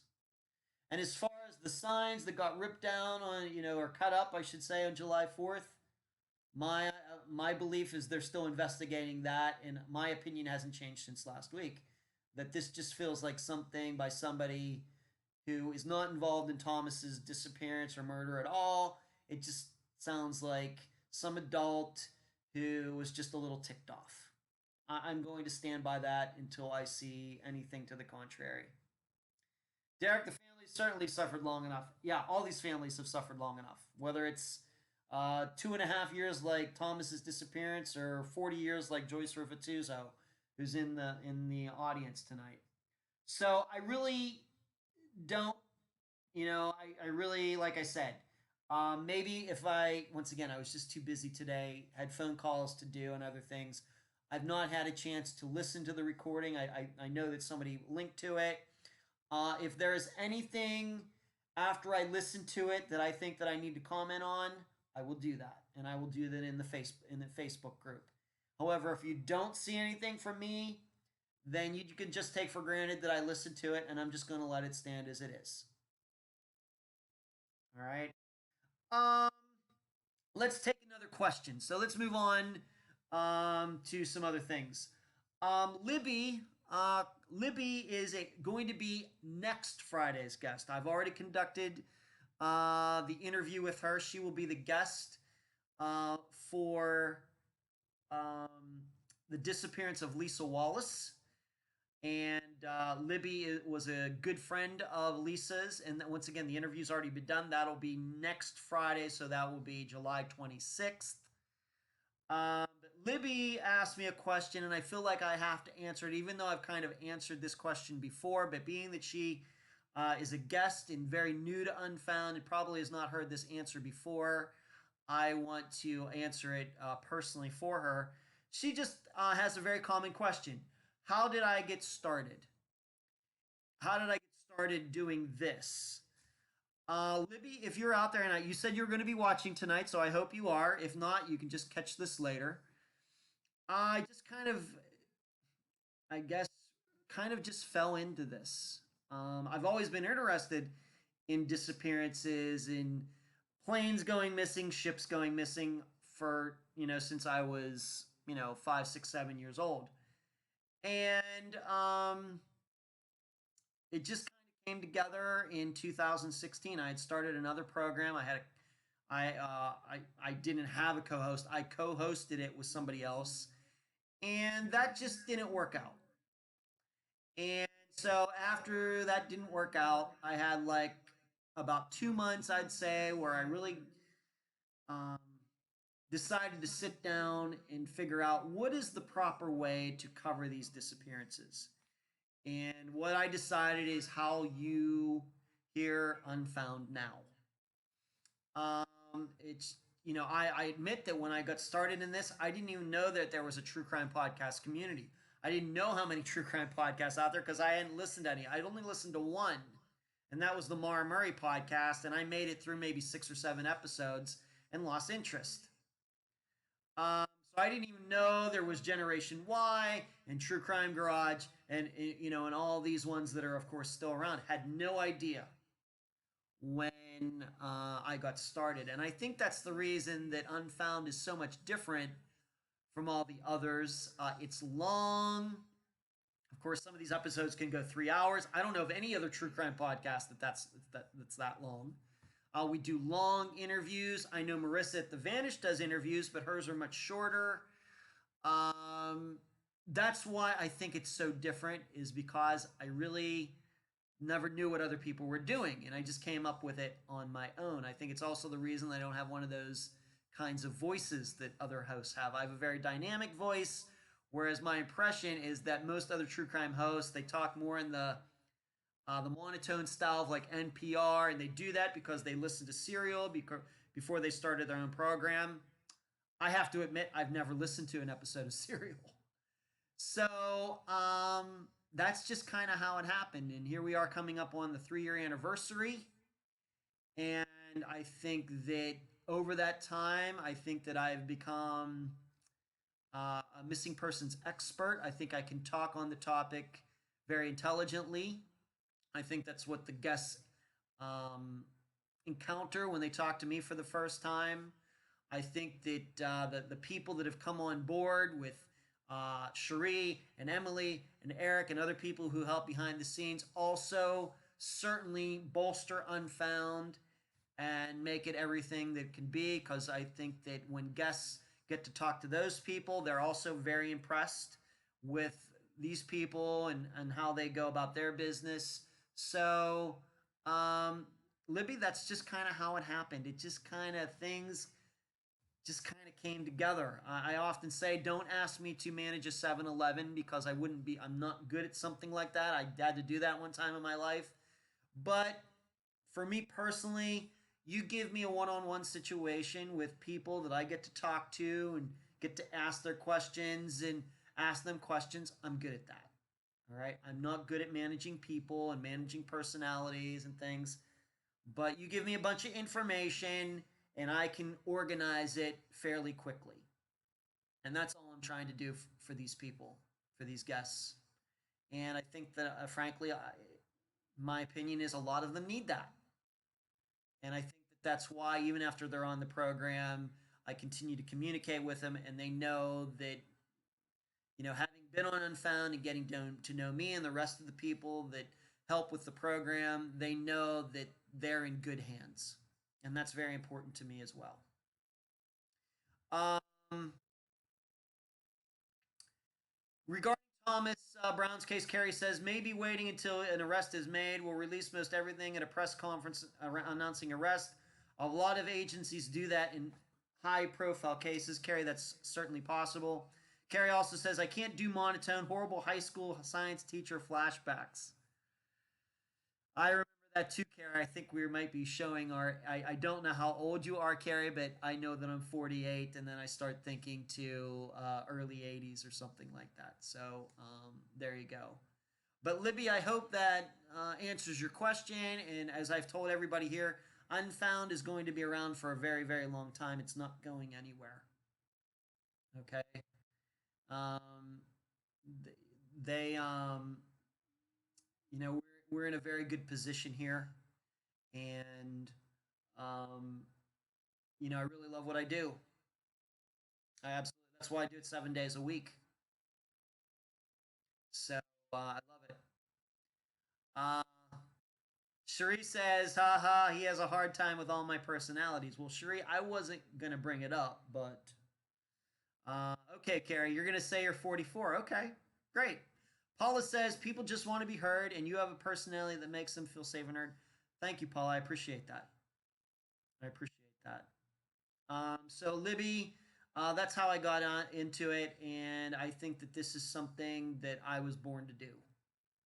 Speaker 1: And as far as the signs that got ripped down on, or cut up, I should say, on July 4th, my belief is they're still investigating that, and my opinion hasn't changed since last week. That this just feels like something by somebody who is not involved in Thomas's disappearance or murder at all. It just sounds like some adult who was just a little ticked off. I'm going to stand by that until I see anything to the contrary. Derek, the family certainly suffered long enough. Yeah, all these families have suffered long enough. Whether it's 2.5 years like Thomas's disappearance, or 40 years like Joyce Rufatuzo, who's in the audience tonight. So I really don't, I really, like I said, maybe if once again, I was just too busy today, had phone calls to do and other things. I've not had a chance to listen to the recording. I know that somebody linked to it. If there is anything after I listen to it that I think that I need to comment on, I will do that, and I will do that in the Facebook group. However, if you don't see anything from me, then you can just take for granted that I listened to it, and I'm just going to let it stand as it is. All right. Um, let's take another question. So let's move on to some other things. Libby, Libby is going to be next Friday's guest. I've already conducted the interview with her. She will be the guest for um, the disappearance of Lisa Wallace. And Libby was a good friend of Lisa's. And once again, the interview's already been done. That'll be next Friday, so that will be July 26th. But Libby asked me a question, and I feel like I have to answer it, even though I've kind of answered this question before. But being that she is a guest and very new to Unfound and probably has not heard this answer before, I want to answer it personally for her. She just has a very common question. How did I get started? How did I get started doing this? Libby, if you're out there, and you said you're going to be watching tonight, so I hope you are. If not, you can just catch this later. I just kind of, I guess, kind of just fell into this. I've always been interested in disappearances, in planes going missing, ships going missing for, since I was, 5, 6, 7 years old. And it just kind of came together in 2016. I had started another program. I didn't have a co-host. I co-hosted it with somebody else, and that just didn't work out. And so after that didn't work out, I had like about 2 months, I'd say, where I really decided to sit down and figure out what is the proper way to cover these disappearances. And what I decided is how you hear Unfound now. It's I admit that when I got started in this, I didn't even know that there was a true crime podcast community. I didn't know how many true crime podcasts out there because I hadn't listened to any. I'd only listened to one, and that was the Mara Murray podcast, and I made it through maybe 6 or 7 episodes and lost interest. So I didn't even know there was Generation Y and True Crime Garage, and all these ones that are of course still around. Had no idea when I got started. And I think that's the reason that Unfound is so much different from all the others. It's long. Of course, some of these episodes can go 3 hours. I don't know of any other true crime podcast that's that long. We do long interviews. I know Marissa at The Vanish does interviews, but hers are much shorter. That's why I think it's so different, is because I really never knew what other people were doing, and I just came up with it on my own. I think it's also the reason I don't have one of those kinds of voices that other hosts have. I have a very dynamic voice, whereas my impression is that most other true crime hosts, they talk more in the monotone style of like NPR, and they do that because they listen to Serial before they started their own program. I have to admit, I've never listened to an episode of Serial. So that's just kind of how it happened. And here we are coming up on the 3 year anniversary. And I think that over that time, I think that I've become a missing persons expert. I think I can talk on the topic very intelligently. I think that's what the guests encounter when they talk to me for the first time. I think that the people that have come on board with Cherie and Emily and Eric and other people who help behind the scenes also certainly bolster Unfound and make it everything that it can be, because I think that when guests get to talk to those people, they're also very impressed with these people and how they go about their business. So, Libby, that's just kind of how it happened. It just kind of things just kind of came together. I often say, don't ask me to manage a 7-Eleven because I'm not good at something like that. I had to do that one time in my life. But for me personally, you give me a one on one situation with people that I get to talk to and get to ask their questions and ask them questions, I'm good at that. All right. I'm not good at managing people and managing personalities and things, but you give me a bunch of information and I can organize it fairly quickly. And that's all I'm trying to do for these people, for these guests. And I think that, frankly, my opinion is a lot of them need that. And I think that that's why, even after they're on the program, I continue to communicate with them, and they know that, having been on Unfound and getting to know me and the rest of the people that help with the program, they know that they're in good hands. And that's very important to me as well. Um, Regarding Thomas Brown's case, Kerry says maybe waiting until an arrest is made will release most everything at a press conference announcing arrest. A lot of agencies do that in high profile cases. Kerry, that's certainly possible. Kerry also says, I can't do monotone, horrible high school science teacher flashbacks. I remember that too, Carrie. I think we might be showing I don't know how old you are, Carrie, but I know that I'm 48, and then I start thinking to early 80s or something like that. So there you go. But Libby, I hope that answers your question. And as I've told everybody here, Unfound is going to be around for a very, very long time. It's not going anywhere. Okay. Um, they, we're in a very good position here, and um, I really love what I do. I absolutely. That's why I do it 7 days a week. So I love it. Uh, Cherie says, haha, he has a hard time with all my personalities. Well, Cherie, I wasn't going to bring it up, but okay, Carrie, you're going to say you're 44. Okay, great. Paula says, people just want to be heard, and you have a personality that makes them feel safe and heard. Thank you, Paula. I appreciate that. I appreciate that. So, Libby, That's how I got into it, and I think that this is something that I was born to do.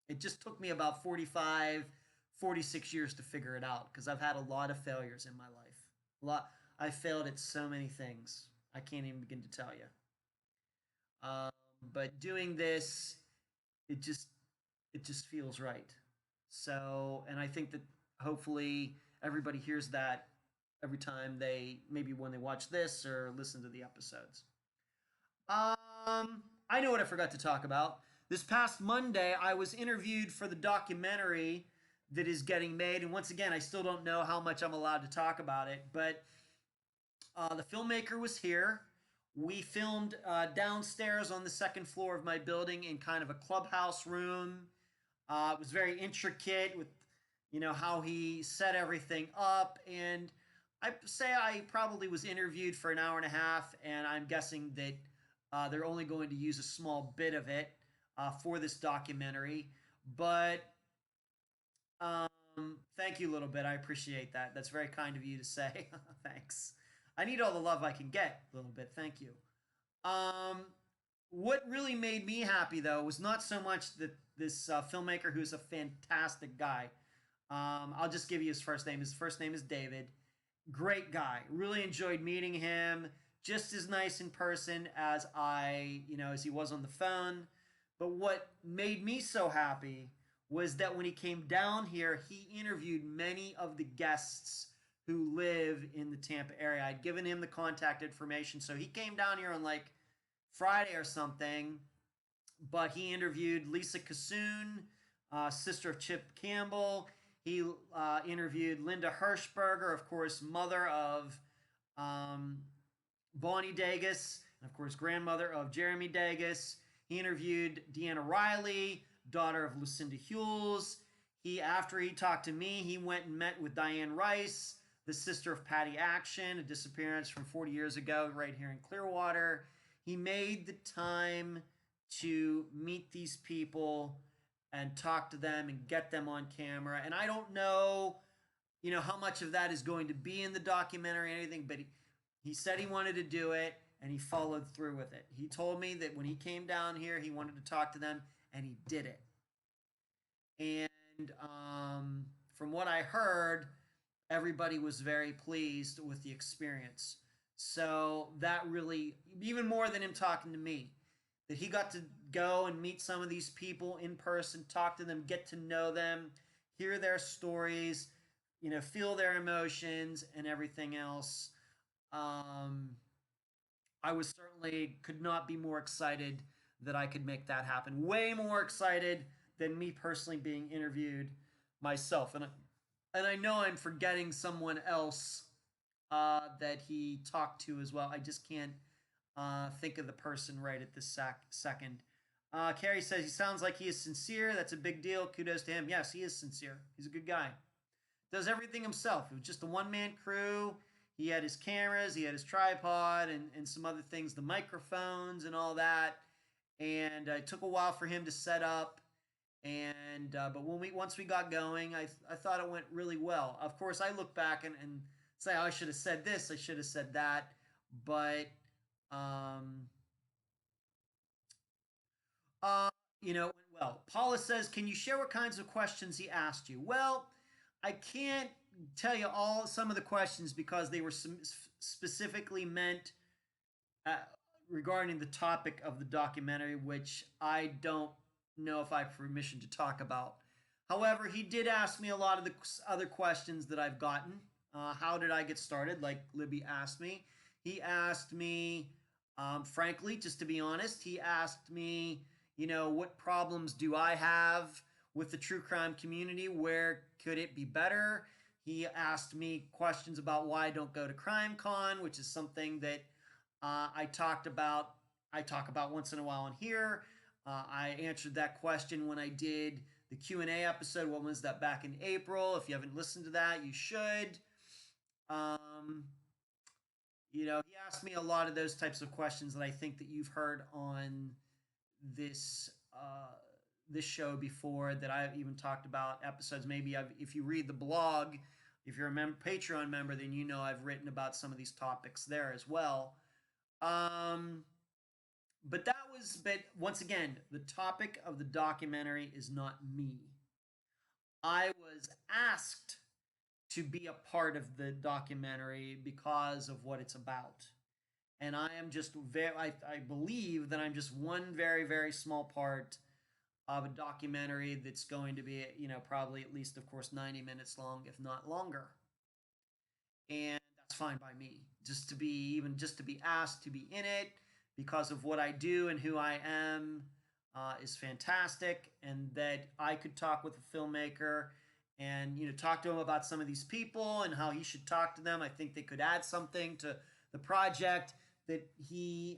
Speaker 1: It just took me about 45, 46 years to figure it out because I've had a lot of failures in my life. A lot. I failed at so many things. I can't even begin to tell you. Um, but doing this, it just it just feels right. So, and I think that hopefully everybody hears that every time they maybe when they watch this or listen to the episodes. I know what I forgot to talk about. This past Monday, I was interviewed for the documentary that is getting made, and once again, I still don't know how much I'm allowed to talk about it. But the filmmaker was here. We filmed downstairs on the second floor of my building in kind of a clubhouse room. It was very intricate with, how he set everything up. And I say I probably was interviewed for an hour and a half, and I'm guessing that they're only going to use a small bit of it for this documentary. But thank you a little bit. I appreciate that. That's very kind of you to say. Thanks. I need all the love I can get a little bit. Thank you. Um, what really made me happy though was not so much that this filmmaker who's a fantastic guy. I'll just give you his first name. His first name is David. Great guy. Really enjoyed meeting him. Just as nice in person as as he was on the phone. But what made me so happy was that when he came down here, he interviewed many of the guests who live in the Tampa area. I'd given him the contact information, so he came down here on like Friday or something. But he interviewed Lisa Kassoon, sister of Chip Campbell. He interviewed Linda Hirschberger, of course, mother of um, Bonnie Dagus, and of course, grandmother of Jeremy Dagus. He interviewed Deanna Riley, daughter of Lucinda Hughes. After he talked to me, he went and met with Diane Rice, the sister of Patty Action, a disappearance from 40 years ago, right here in Clearwater. He made the time to meet these people and talk to them and get them on camera. And I don't know, how much of that is going to be in the documentary or anything, but he said he wanted to do it and he followed through with it. He told me that when he came down here, he wanted to talk to them and he did it. And from what I heard, everybody was very pleased with the experience. So that really, even more than him talking to me, that he got to go and meet some of these people in person, talk to them, get to know them, hear their stories, feel their emotions and everything else. Um, I was certainly could not be more excited that I could make that happen. Way more excited than me personally being interviewed myself. And I know I'm forgetting someone else that he talked to as well. I just can't think of the person right at this second. Carrie says he sounds like he is sincere. That's a big deal. Kudos to him. Yes, he is sincere. He's a good guy. Does everything himself. It was just a one man crew. He had his cameras, he had his tripod, and some other things, the microphones and all that. And it took a while for him to set up. And but once we got going, I thought it went really well. Of course, I look back and say, oh, I should have said this, I should have said that, but um, uh, it went well. Paula says, can you share what kinds of questions he asked you? Well, I can't tell you all some of the questions because they were specifically meant uh, regarding the topic of the documentary, which I don't know if I have permission to talk about. However, he did ask me a lot of the other questions that I've gotten. How did I get started? Like Libby asked me. He asked me, frankly, just to be honest, he asked me, what problems do I have with the true crime community? Where could it be better? He asked me questions about why I don't go to CrimeCon, which is something that I talked about. I talk about once in a while on here. I answered that question when I did the Q&A episode. What was that, back in April? If you haven't listened to that, you should. He asked me a lot of those types of questions that I think that you've heard on this this show before, that I've even talked about episodes. Maybe if you read the blog, if you're a Patreon member, then I've written about some of these topics there as well. Um, but once again, the topic of the documentary is not me. I was asked to be a part of the documentary because of what it's about. And I am just I believe that I'm just one very, very small part of a documentary that's going to be, probably at least, of course, 90 minutes long, if not longer. And that's fine by me. Just to be asked to be in it because of what I do and who I am is fantastic. And that I could talk with a filmmaker and talk to him about some of these people and how he should talk to them. I think they could add something to the project. That he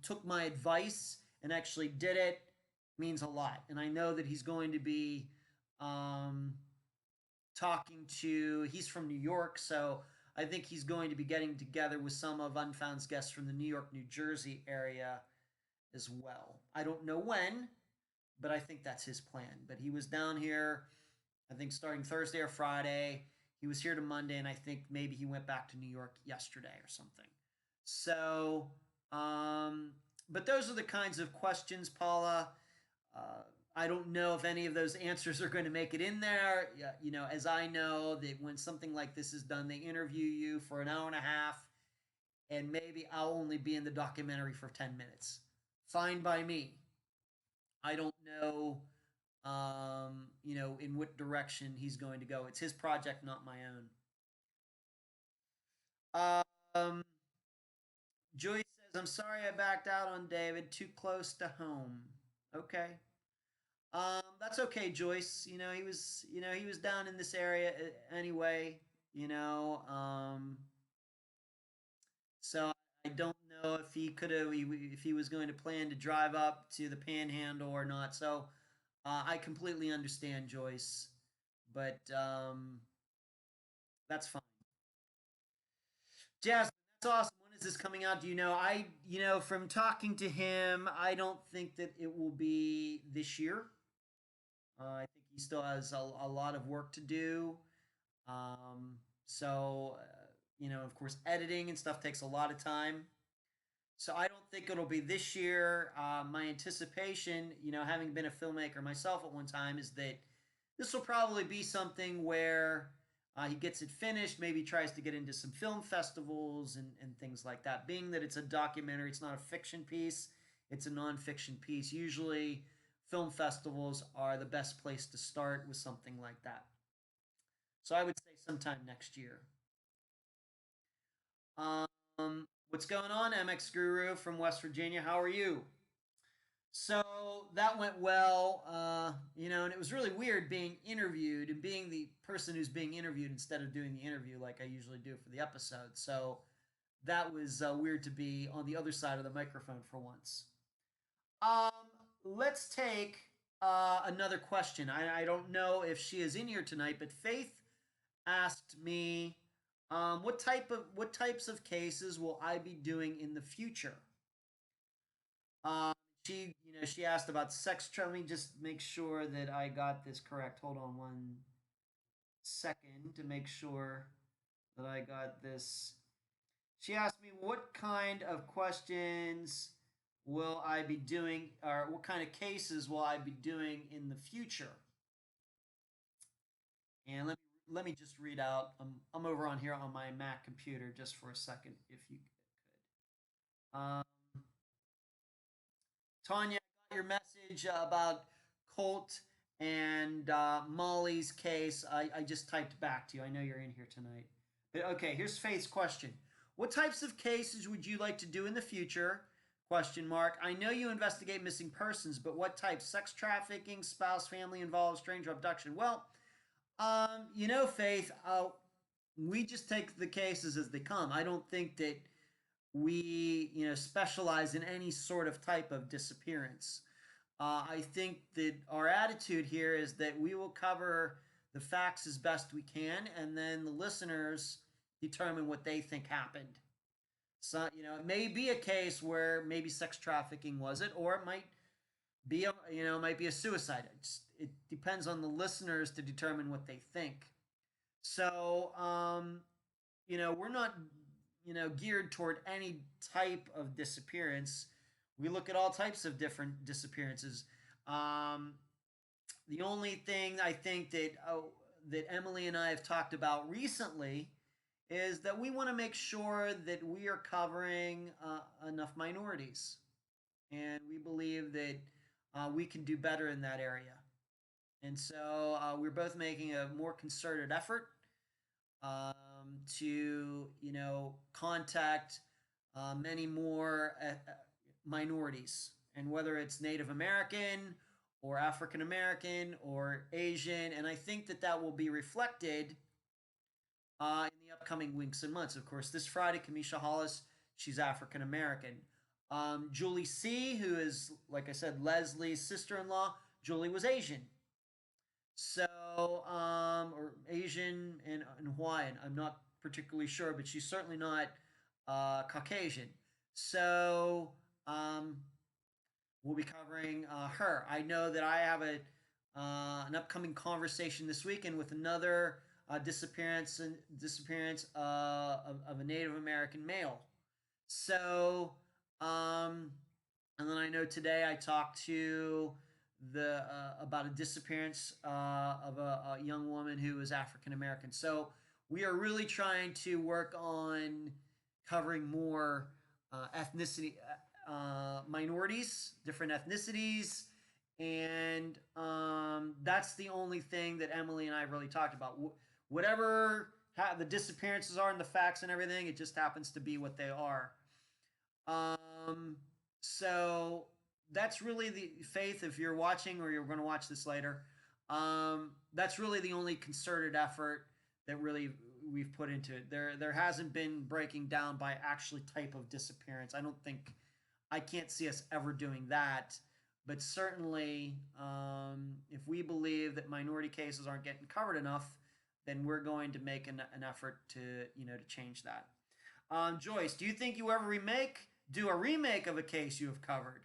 Speaker 1: took my advice and actually did it means a lot. And I know that he's going to be um, talking to, he's from New York, so I think he's going to be getting together with some of Unfound's guests from the New York, New Jersey area as well. I don't know when, but I think that's his plan. But he was down here, I think, starting Thursday or Friday. He was here to Monday, and I think maybe he went back to New York yesterday or something. So, um, but those are the kinds of questions, Paula. Uh, I don't know if any of those answers are going to make it in there. Yeah, as I know that when something like this is done, they interview you for an hour and a half, and maybe I'll only be in the documentary for 10 minutes. Fine by me. I don't know, in what direction he's going to go. It's his project, not my own. Joyce says, I'm sorry I backed out on David. Too close to home. Okay. That's okay, Joyce. He was down in this area anyway. You know, um, so I don't know if he could have, if he was going to plan to drive up to the Panhandle or not. So I completely understand, Joyce, but that's fine. Jasmine, that's awesome. When is this coming out? Do you know? From talking to him, I don't think that it will be this year. I think he still has a lot of work to do. Um, so, of course, editing and stuff takes a lot of time. So I don't think it'll be this year. My anticipation, having been a filmmaker myself at one time, is that this will probably be something where he gets it finished, maybe tries to get into some film festivals and things like that. Being that it's a documentary, it's not a fiction piece, it's a nonfiction piece. Usually, film festivals are the best place to start with something like that. So I would say sometime next year. What's going on, MX Guru from West Virginia? How are you? So that went well, and it was really weird being interviewed and being the person who's being interviewed instead of doing the interview like I usually do for the episode. So that was weird to be on the other side of the microphone for once. Um, let's take another question. I don't know if she is in here tonight, but Faith asked me, what types of cases will I be doing in the future? Um, she asked about Let me just make sure that I got this correct. Hold on 1 second to make sure that I got this. She asked me what kind of questions will I be doing, or what kind of cases will I be doing in the future? And let me just read out. I'm over on here on my Mac computer just for a second, if you could. Tanya, I got your message about Colt and Molly's case. I just typed back to you. I know you're in here tonight. But okay, here's Faith's question. What types of cases would you like to do in the future? Question mark. I know you investigate missing persons, but what types? Sex trafficking, spouse, family involved, stranger abduction. Well, Faith, we just take the cases as they come. I don't think that we specialize in any sort of type of disappearance. I think that our attitude here is that we will cover the facts as best we can, and then the listeners determine what they think happened. So it may be a case where maybe sex trafficking was it, or it might be a suicide. It depends on the listeners to determine what they think. So we're not geared toward any type of disappearance. We look at all types of different disappearances. Um, the only thing I think that Emily and I have talked about recently is that we want to make sure that we are covering enough minorities, and we believe that we can do better in that area. And so we're both making a more concerted effort to contact many more minorities, and whether it's Native American or African American or Asian, and I think that that will be reflected in the upcoming weeks and months. Of course, this Friday, Camisha Hollis, she's African American. Julie C, who is, like I said, Leslie's sister-in-law, Julie was Asian. So, or Asian and Hawaiian. I'm not particularly sure, but she's certainly not Caucasian. So, we'll be covering her. I know that I have an upcoming conversation this weekend with another disappearance of a Native American male. So, and then I know today I talked to the about a disappearance of a young woman who was African American. So we are really trying to work on covering more ethnicity minorities, different ethnicities, and that's the only thing that Emily and I really talked about. Whatever the disappearances are and the facts and everything, it just happens to be what they are. Um, so that's really the faith. If you're watching or you're going to watch this later, that's really the only concerted effort that really we've put into it. There hasn't been breaking down by actually type of disappearance. I can't see us ever doing that. But certainly, if we believe that minority cases aren't getting covered enough, then we're going to make an effort to to change that. Joyce, do you think you ever do a remake of a case you have covered?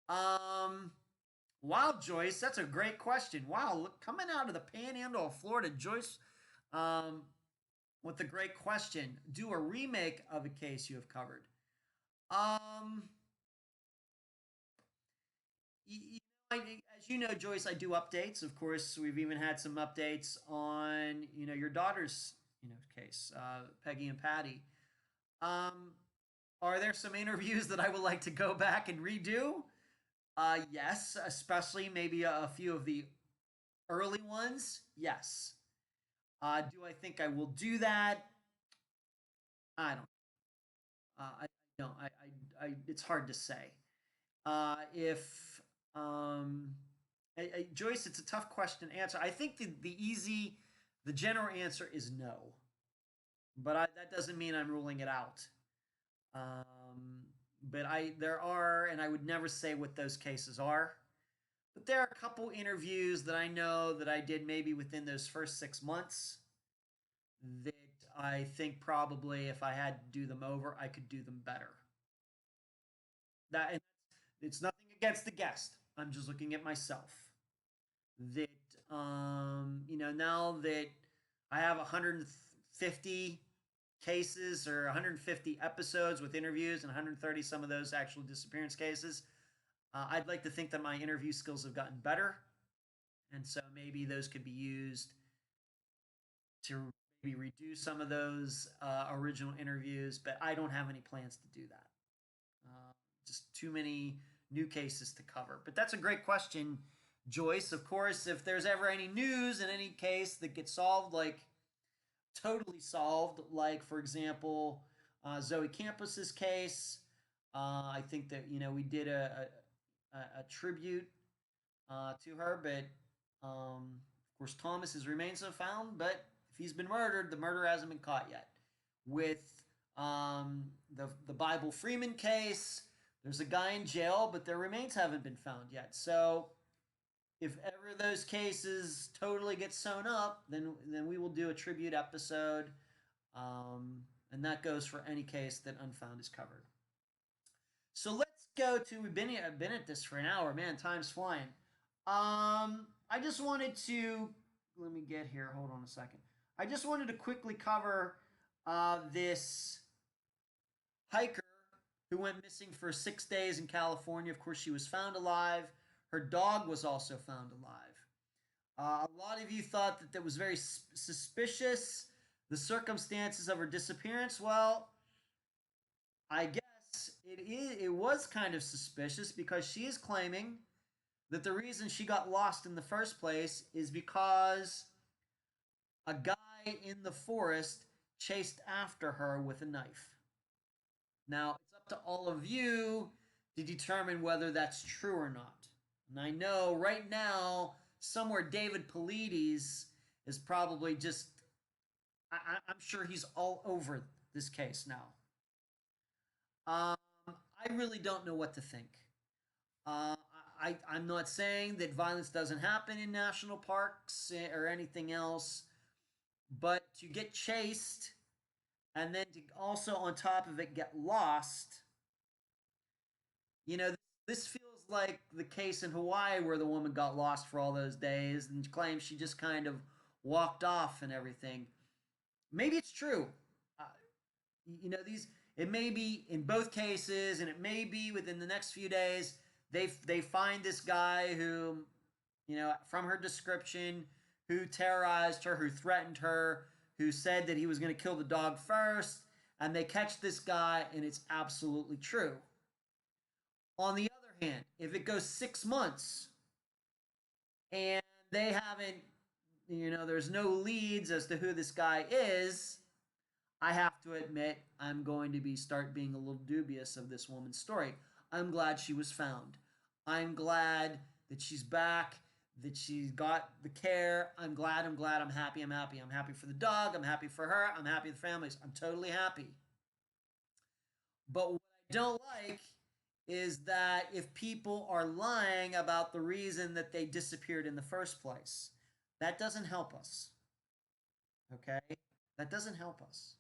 Speaker 1: Um, wow, Joyce, that's a great question. Wow, look, coming out of the Panhandle of Florida, Joyce, um, with a great question. Do a remake of a case you have covered. Um, as you know, Joyce, I do updates. Of course, we've even had some updates on your daughter's case, Peggy and Patty. Um, are there some interviews that I would like to go back and redo? Yes, especially maybe a few of the early ones. Yes. Do I think I will do that? I don't. I don't. It's hard to say. If Joyce, it's a tough question to answer. I think the general answer is no, but that doesn't mean I'm ruling it out. Um, but there are, and I would never say what those cases are. But there are a couple interviews that I know that I did maybe within those first 6 months that I think probably if I had to do them over, I could do them better. That and it's nothing against the guest. I'm just looking at myself. That now that I have 150 cases or 150 episodes with interviews and 130 some of those actual disappearance cases, I'd like to think that my interview skills have gotten better, and so maybe those could be used to maybe reduce some of those original interviews. But I don't have any plans to do that. Just too many new cases to cover. But that's a great question, Joyce. Of course, if there's ever any news in any case that gets solved, like totally solved, like for example, Zoe Campus's case, I think that we did a tribute to her, but of course Thomas's remains have found. But if he's been murdered, the murderer hasn't been caught yet. With the Bible Freeman case, there's a guy in jail, but their remains haven't been found yet. So if ever those cases totally get sewn up, then we will do a tribute episode, and that goes for any case that Unfound is covered. So let's go to I've been at this for an hour. Man, time's flying. I just wanted to let me get here. Hold on a second. I just wanted to quickly cover this hiker who went missing for 6 days in California. Of course, she was found alive. Her dog was also found alive. A lot of you thought that was very suspicious. The circumstances of her disappearance, well, I guess it was kind of suspicious because she is claiming that the reason she got lost in the first place is because a guy in the forest chased after her with a knife. Now, it's up to all of you to determine whether that's true or not. And I know right now, somewhere David Polides is probably just, I'm sure he's all over this case now. I really don't know what to think. Uh, I'm not saying that violence doesn't happen in national parks or anything else, but to get chased and then to also on top of it get lost, you know, this feels like the case in Hawaii where the woman got lost for all those days and claims she just kind of walked off and everything. Maybe it's true. Uh, these, it may be in both cases, and it may be within the next few days they find this guy who, from her description, who terrorized her, who threatened her, who said that he was going to kill the dog first, and they catch this guy, and it's absolutely true. On the other hand, if it goes 6 months and they haven't, there's no leads as to who this guy is, I have to admit I'm going to start being a little dubious of this woman's story. I'm glad she was found. I'm glad that she's back, that she got the care. I'm glad, I'm happy. I'm happy for the dog. I'm happy for her. I'm happy with the families. I'm totally happy. But what I don't like is that if people are lying about the reason that they disappeared in the first place, that doesn't help us. Okay? That doesn't help us.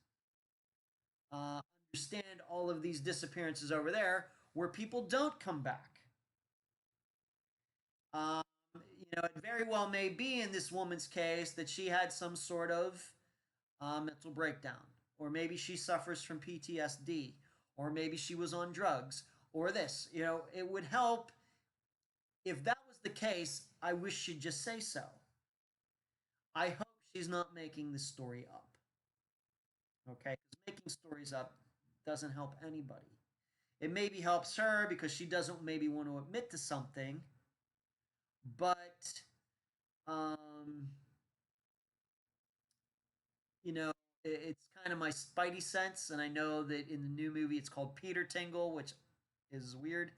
Speaker 1: Uh, Understand all of these disappearances over there where people don't come back. It very well may be in this woman's case that she had some sort of mental breakdown, or maybe she suffers from PTSD, or maybe she was on drugs, or this. It would help if that was the case. I wish she'd just say so. I hope she's not making this story up. Okay? Because making stories up doesn't help anybody. It maybe helps her because she doesn't maybe want to admit to something, but you know, it's kind of my spidey sense, and I know that in the new movie it's called Peter Tingle, which is weird,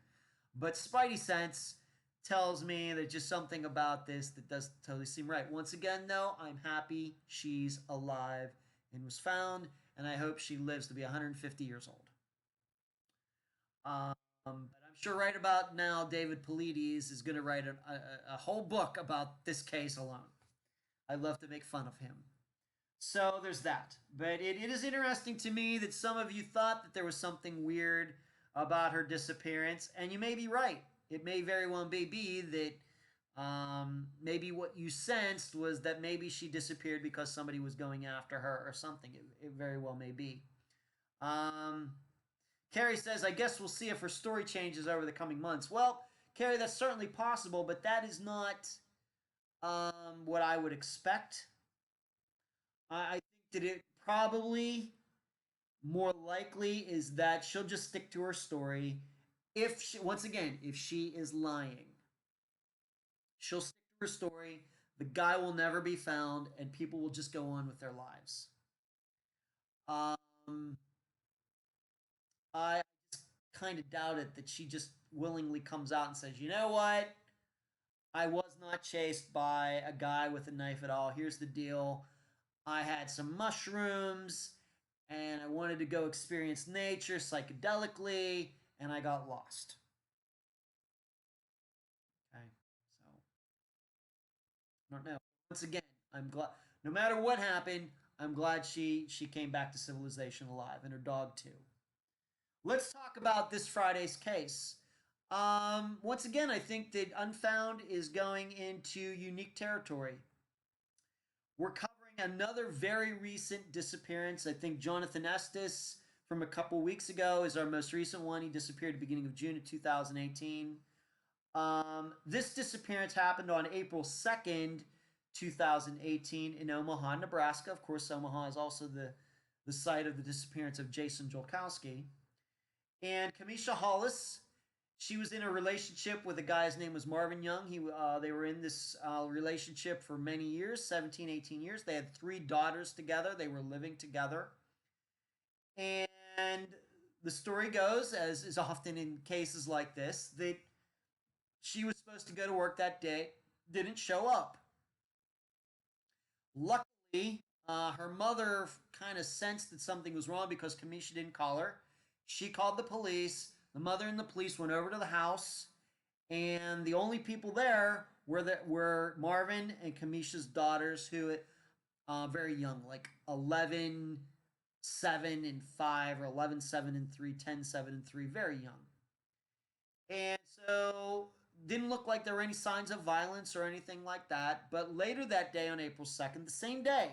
Speaker 1: but spidey sense tells me that just something about this that doesn't totally seem right. Once again, though, I'm happy she's alive and was found, and I hope she lives to be 150 years old. But I'm sure right about now, David Polides is going to write a whole book about this case alone. I love to make fun of him. So there's that. But it is interesting to me that some of you thought that there was something weird about her disappearance, and you may be right. It may very well be that maybe what you sensed was that maybe she disappeared because somebody was going after her or something. It very well may be. Carrie says, I guess we'll see if her story changes over the coming months. Well, Carrie, that's certainly possible, but that is not what I would expect. I think that it probably more likely is that she'll just stick to her story. If she, once again, if she is lying, she'll stick to her story. The guy will never be found, and people will just go on with their lives. Um, I just kind of doubt it that she just willingly comes out and says, you know what? I was not chased by a guy with a knife at all. Here's the deal. I had some mushrooms and I wanted to go experience nature psychedelically and I got lost. Okay. So, I don't know. Once again, I'm glad no matter what happened, I'm glad she came back to civilization alive and her dog too. Let's talk about this Friday's case. Once again, I think that Unfound is going into unique territory. We're covering another very recent disappearance. I think Jonathan Estes from a couple weeks ago is our most recent one. He disappeared at the beginning of June of 2018. This disappearance happened on April 2nd, 2018 in Omaha, Nebraska. Of course, Omaha is also the site of the disappearance of Jason Jolkowski. And Camisha Hollis, she was in a relationship with a guy. His name was Marvin Young. They were in this relationship for many years, 17, 18 years. They had 3 daughters together. They were living together. And the story goes, as is often in cases like this, that she was supposed to go to work that day, didn't show up. Luckily, her mother kind of sensed that something was wrong because Camisha didn't call her. She called the police. The mother and the police went over to the house, and the only people there were Marvin and Camisha's daughters, who very young, like 11, 7, and 5, or 11, 7, and 3, 10, 7, and 3, very young. And so didn't look like there were any signs of violence or anything like that. But later that day, on April 2nd, the same day,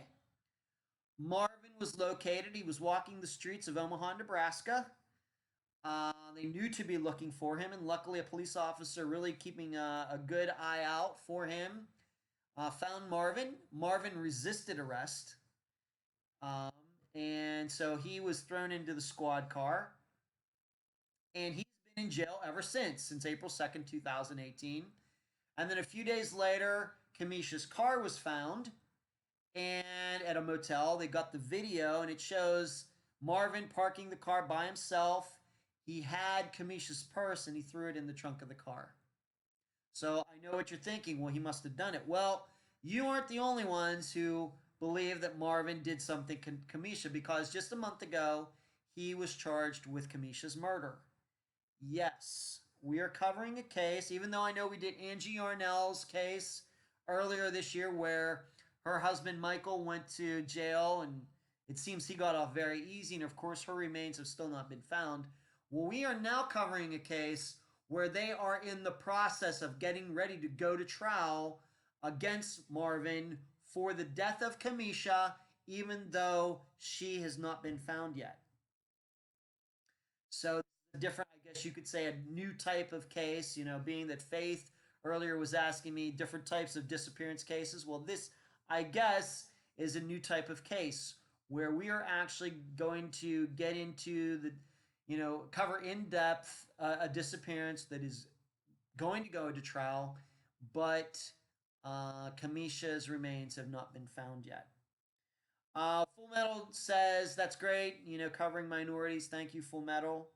Speaker 1: Marvin was located. He was walking the streets of Omaha, Nebraska. They knew to be looking for him, and luckily a police officer, really keeping a good eye out for him, found Marvin. Marvin resisted arrest, um, and so he was thrown into the squad car, and he's been in jail ever since April 2nd, 2018. And then a few days later, Camisha's car was found, and at a motel, they got the video, and it shows Marvin parking the car by himself. He had Camisha's purse, and he threw it in the trunk of the car. So I know what you're thinking. Well, he must have done it. Well, you aren't the only ones who believe that Marvin did something to Camisha, because just a month ago, he was charged with Camisha's murder. Yes, we are covering a case, even though I know we did Angie Yarnell's case earlier this year, where her husband Michael went to jail, and it seems he got off very easy, and of course her remains have still not been found. Well, we are now covering a case where they are in the process of getting ready to go to trial against Marvin for the death of Camisha, even though she has not been found yet. So, a different, I guess you could say, a new type of case, being that Faith earlier was asking me different types of disappearance cases. Well, this, I guess, is a new type of case where we are actually going to get into cover in depth a disappearance that is going to go to trial, but Camisha's remains have not been found yet. Full Metal says, that's great, covering minorities. Thank you, Full Metal.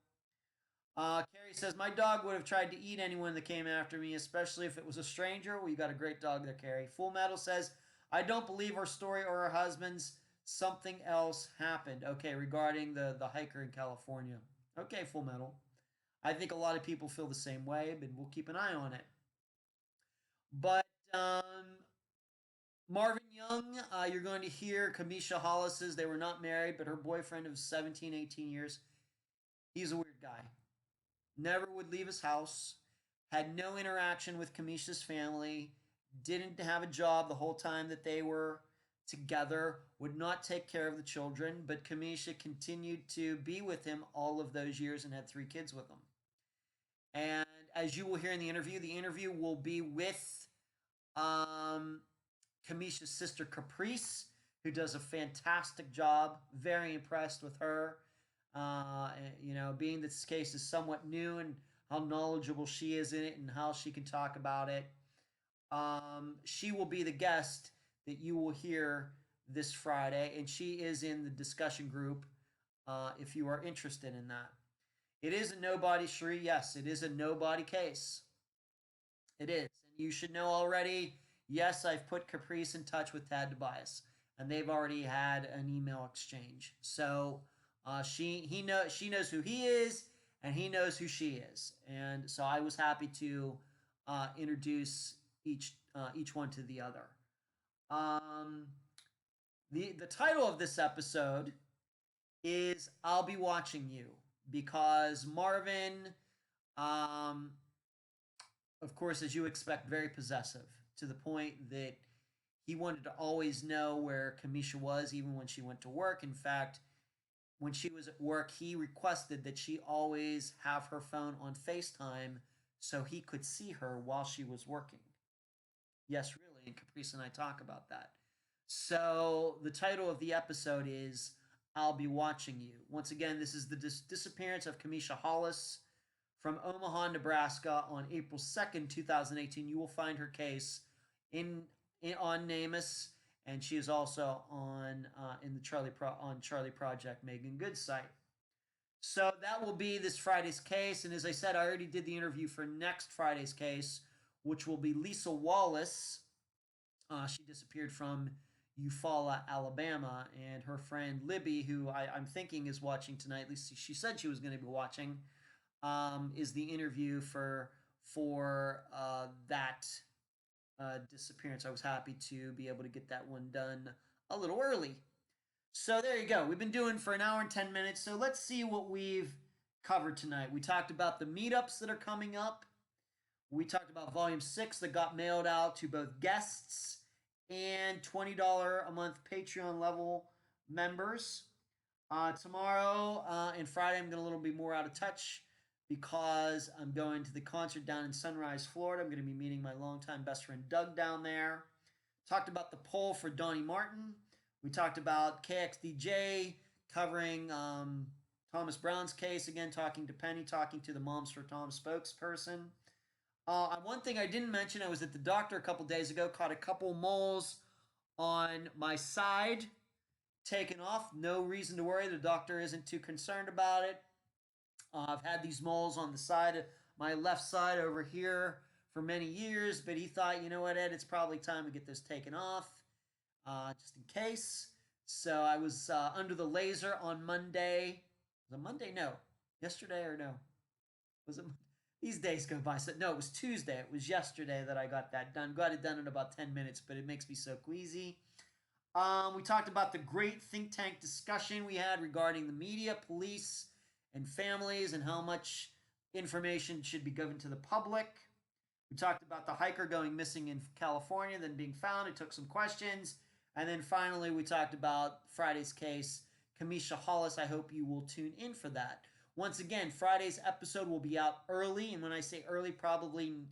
Speaker 1: Carrie says, my dog would have tried to eat anyone that came after me, especially if it was a stranger. Well, you got a great dog there, Carrie. Full Metal says, I don't believe her story or her husband's. Something else happened. Okay, regarding the hiker in California. Okay, Full Metal. I think a lot of people feel the same way, but we'll keep an eye on it. But Marvin Young, you're going to hear Camisha Hollis's. They were not married, but her boyfriend of 17, 18 years, he's a weird guy. Never would leave his house, had no interaction with Camisha's family, didn't have a job the whole time that they were together, would not take care of the children, but Camisha continued to be with him all of those years and had 3 kids with him. And as you will hear in the interview will be with Camisha's sister Caprice, who does a fantastic job. Very impressed with her. Being that this case is somewhat new, and how knowledgeable she is in it and how she can talk about it. She will be the guest that you will hear this Friday, and she is in the discussion group if you are interested in that. It is a nobody, Sheree. Yes, it is a nobody case. It is. And you should know already, yes, I've put Caprice in touch with Tad Tobias, and they've already had an email exchange. So she knows who he is, and he knows who she is. And so I was happy to introduce each one to the other. The title of this episode is I'll Be Watching You, because Marvin, of course, as you expect, very possessive, to the point that he wanted to always know where Camisha was, even when she went to work. In fact, when she was at work, he requested that she always have her phone on FaceTime so he could see her while she was working. Yes, really. And Caprice and I talk about that. So the title of the episode is I'll Be Watching You. Once again, this is the disappearance of Camisha Hollis from Omaha, Nebraska on April 2nd, 2018. You will find her case on NamUs, and she is also on in the Charlie Project Megan Good site. So that will be this Friday's case, and as I said, I already did the interview for next Friday's case, which will be Lisa Wallace. She disappeared from Eufaula, Alabama, and her friend Libby, who I'm thinking is watching tonight. At least she said she was going to be watching. Is the interview for that disappearance. I was happy to be able to get that one done a little early. So there you go. We've been doing for an hour and 10 minutes. So let's see what we've covered tonight. We talked about the meetups that are coming up. We talked about Volume 6 that got mailed out to both guests and $20 a month Patreon level members. Tomorrow and Friday, I'm going to a little bit more out of touch because I'm going to the concert down in Sunrise, Florida. I'm going to be meeting my longtime best friend Doug down there. Talked about the poll for Donnie Martin. We talked about KXDJ covering Thomas Brown's case again, talking to Penny, talking to the Moms for Tom spokesperson. One thing I didn't mention, I was at the doctor a couple days ago, caught a couple moles on my side, taken off. No reason to worry. The doctor isn't too concerned about it. I've had these moles on the side of my left side over here for many years, but he thought, you know what, Ed, it's probably time to get those taken off, just in case. So I was under the laser on Monday. Was it Monday? No. Yesterday or no? Was it? These days go by. So, no, it was Tuesday. It was yesterday that I got that done. Got it done in about 10 minutes, but it makes me so queasy. We talked about the great think tank discussion we had regarding the media, police, and families, and how much information should be given to the public. We talked about the hiker going missing in California, then being found. It took some questions. And then finally, we talked about Friday's case, Camisha Hollis. I hope you will tune in for that. Once again, Friday's episode will be out early. And when I say early, probably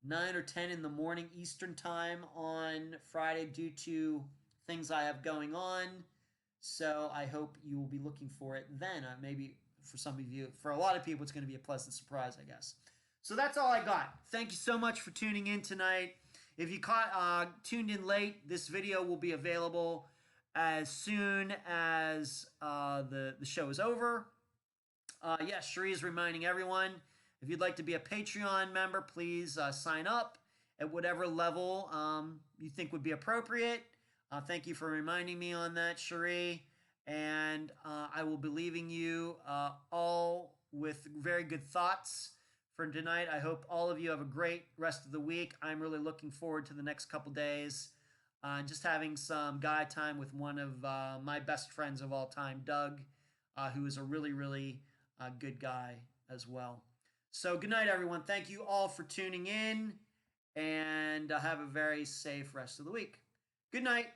Speaker 1: 9 or 10 in the morning Eastern time on Friday due to things I have going on. So I hope you will be looking for it then. Maybe for some of you, for a lot of people, it's going to be a pleasant surprise, I guess. So that's all I got. Thank you so much for tuning in tonight. If you tuned in late, this video will be available as soon as the show is over. Yes, Cherie is reminding everyone, if you'd like to be a Patreon member, please sign up at whatever level you think would be appropriate. Thank you for reminding me on that, Cherie. And I will be leaving you all with very good thoughts for tonight. I hope all of you have a great rest of the week. I'm really looking forward to the next couple days. Just having some guy time with one of my best friends of all time, Doug, who is a really, really good guy as well. So good night, everyone. Thank you all for tuning in, and have a very safe rest of the week. Good night.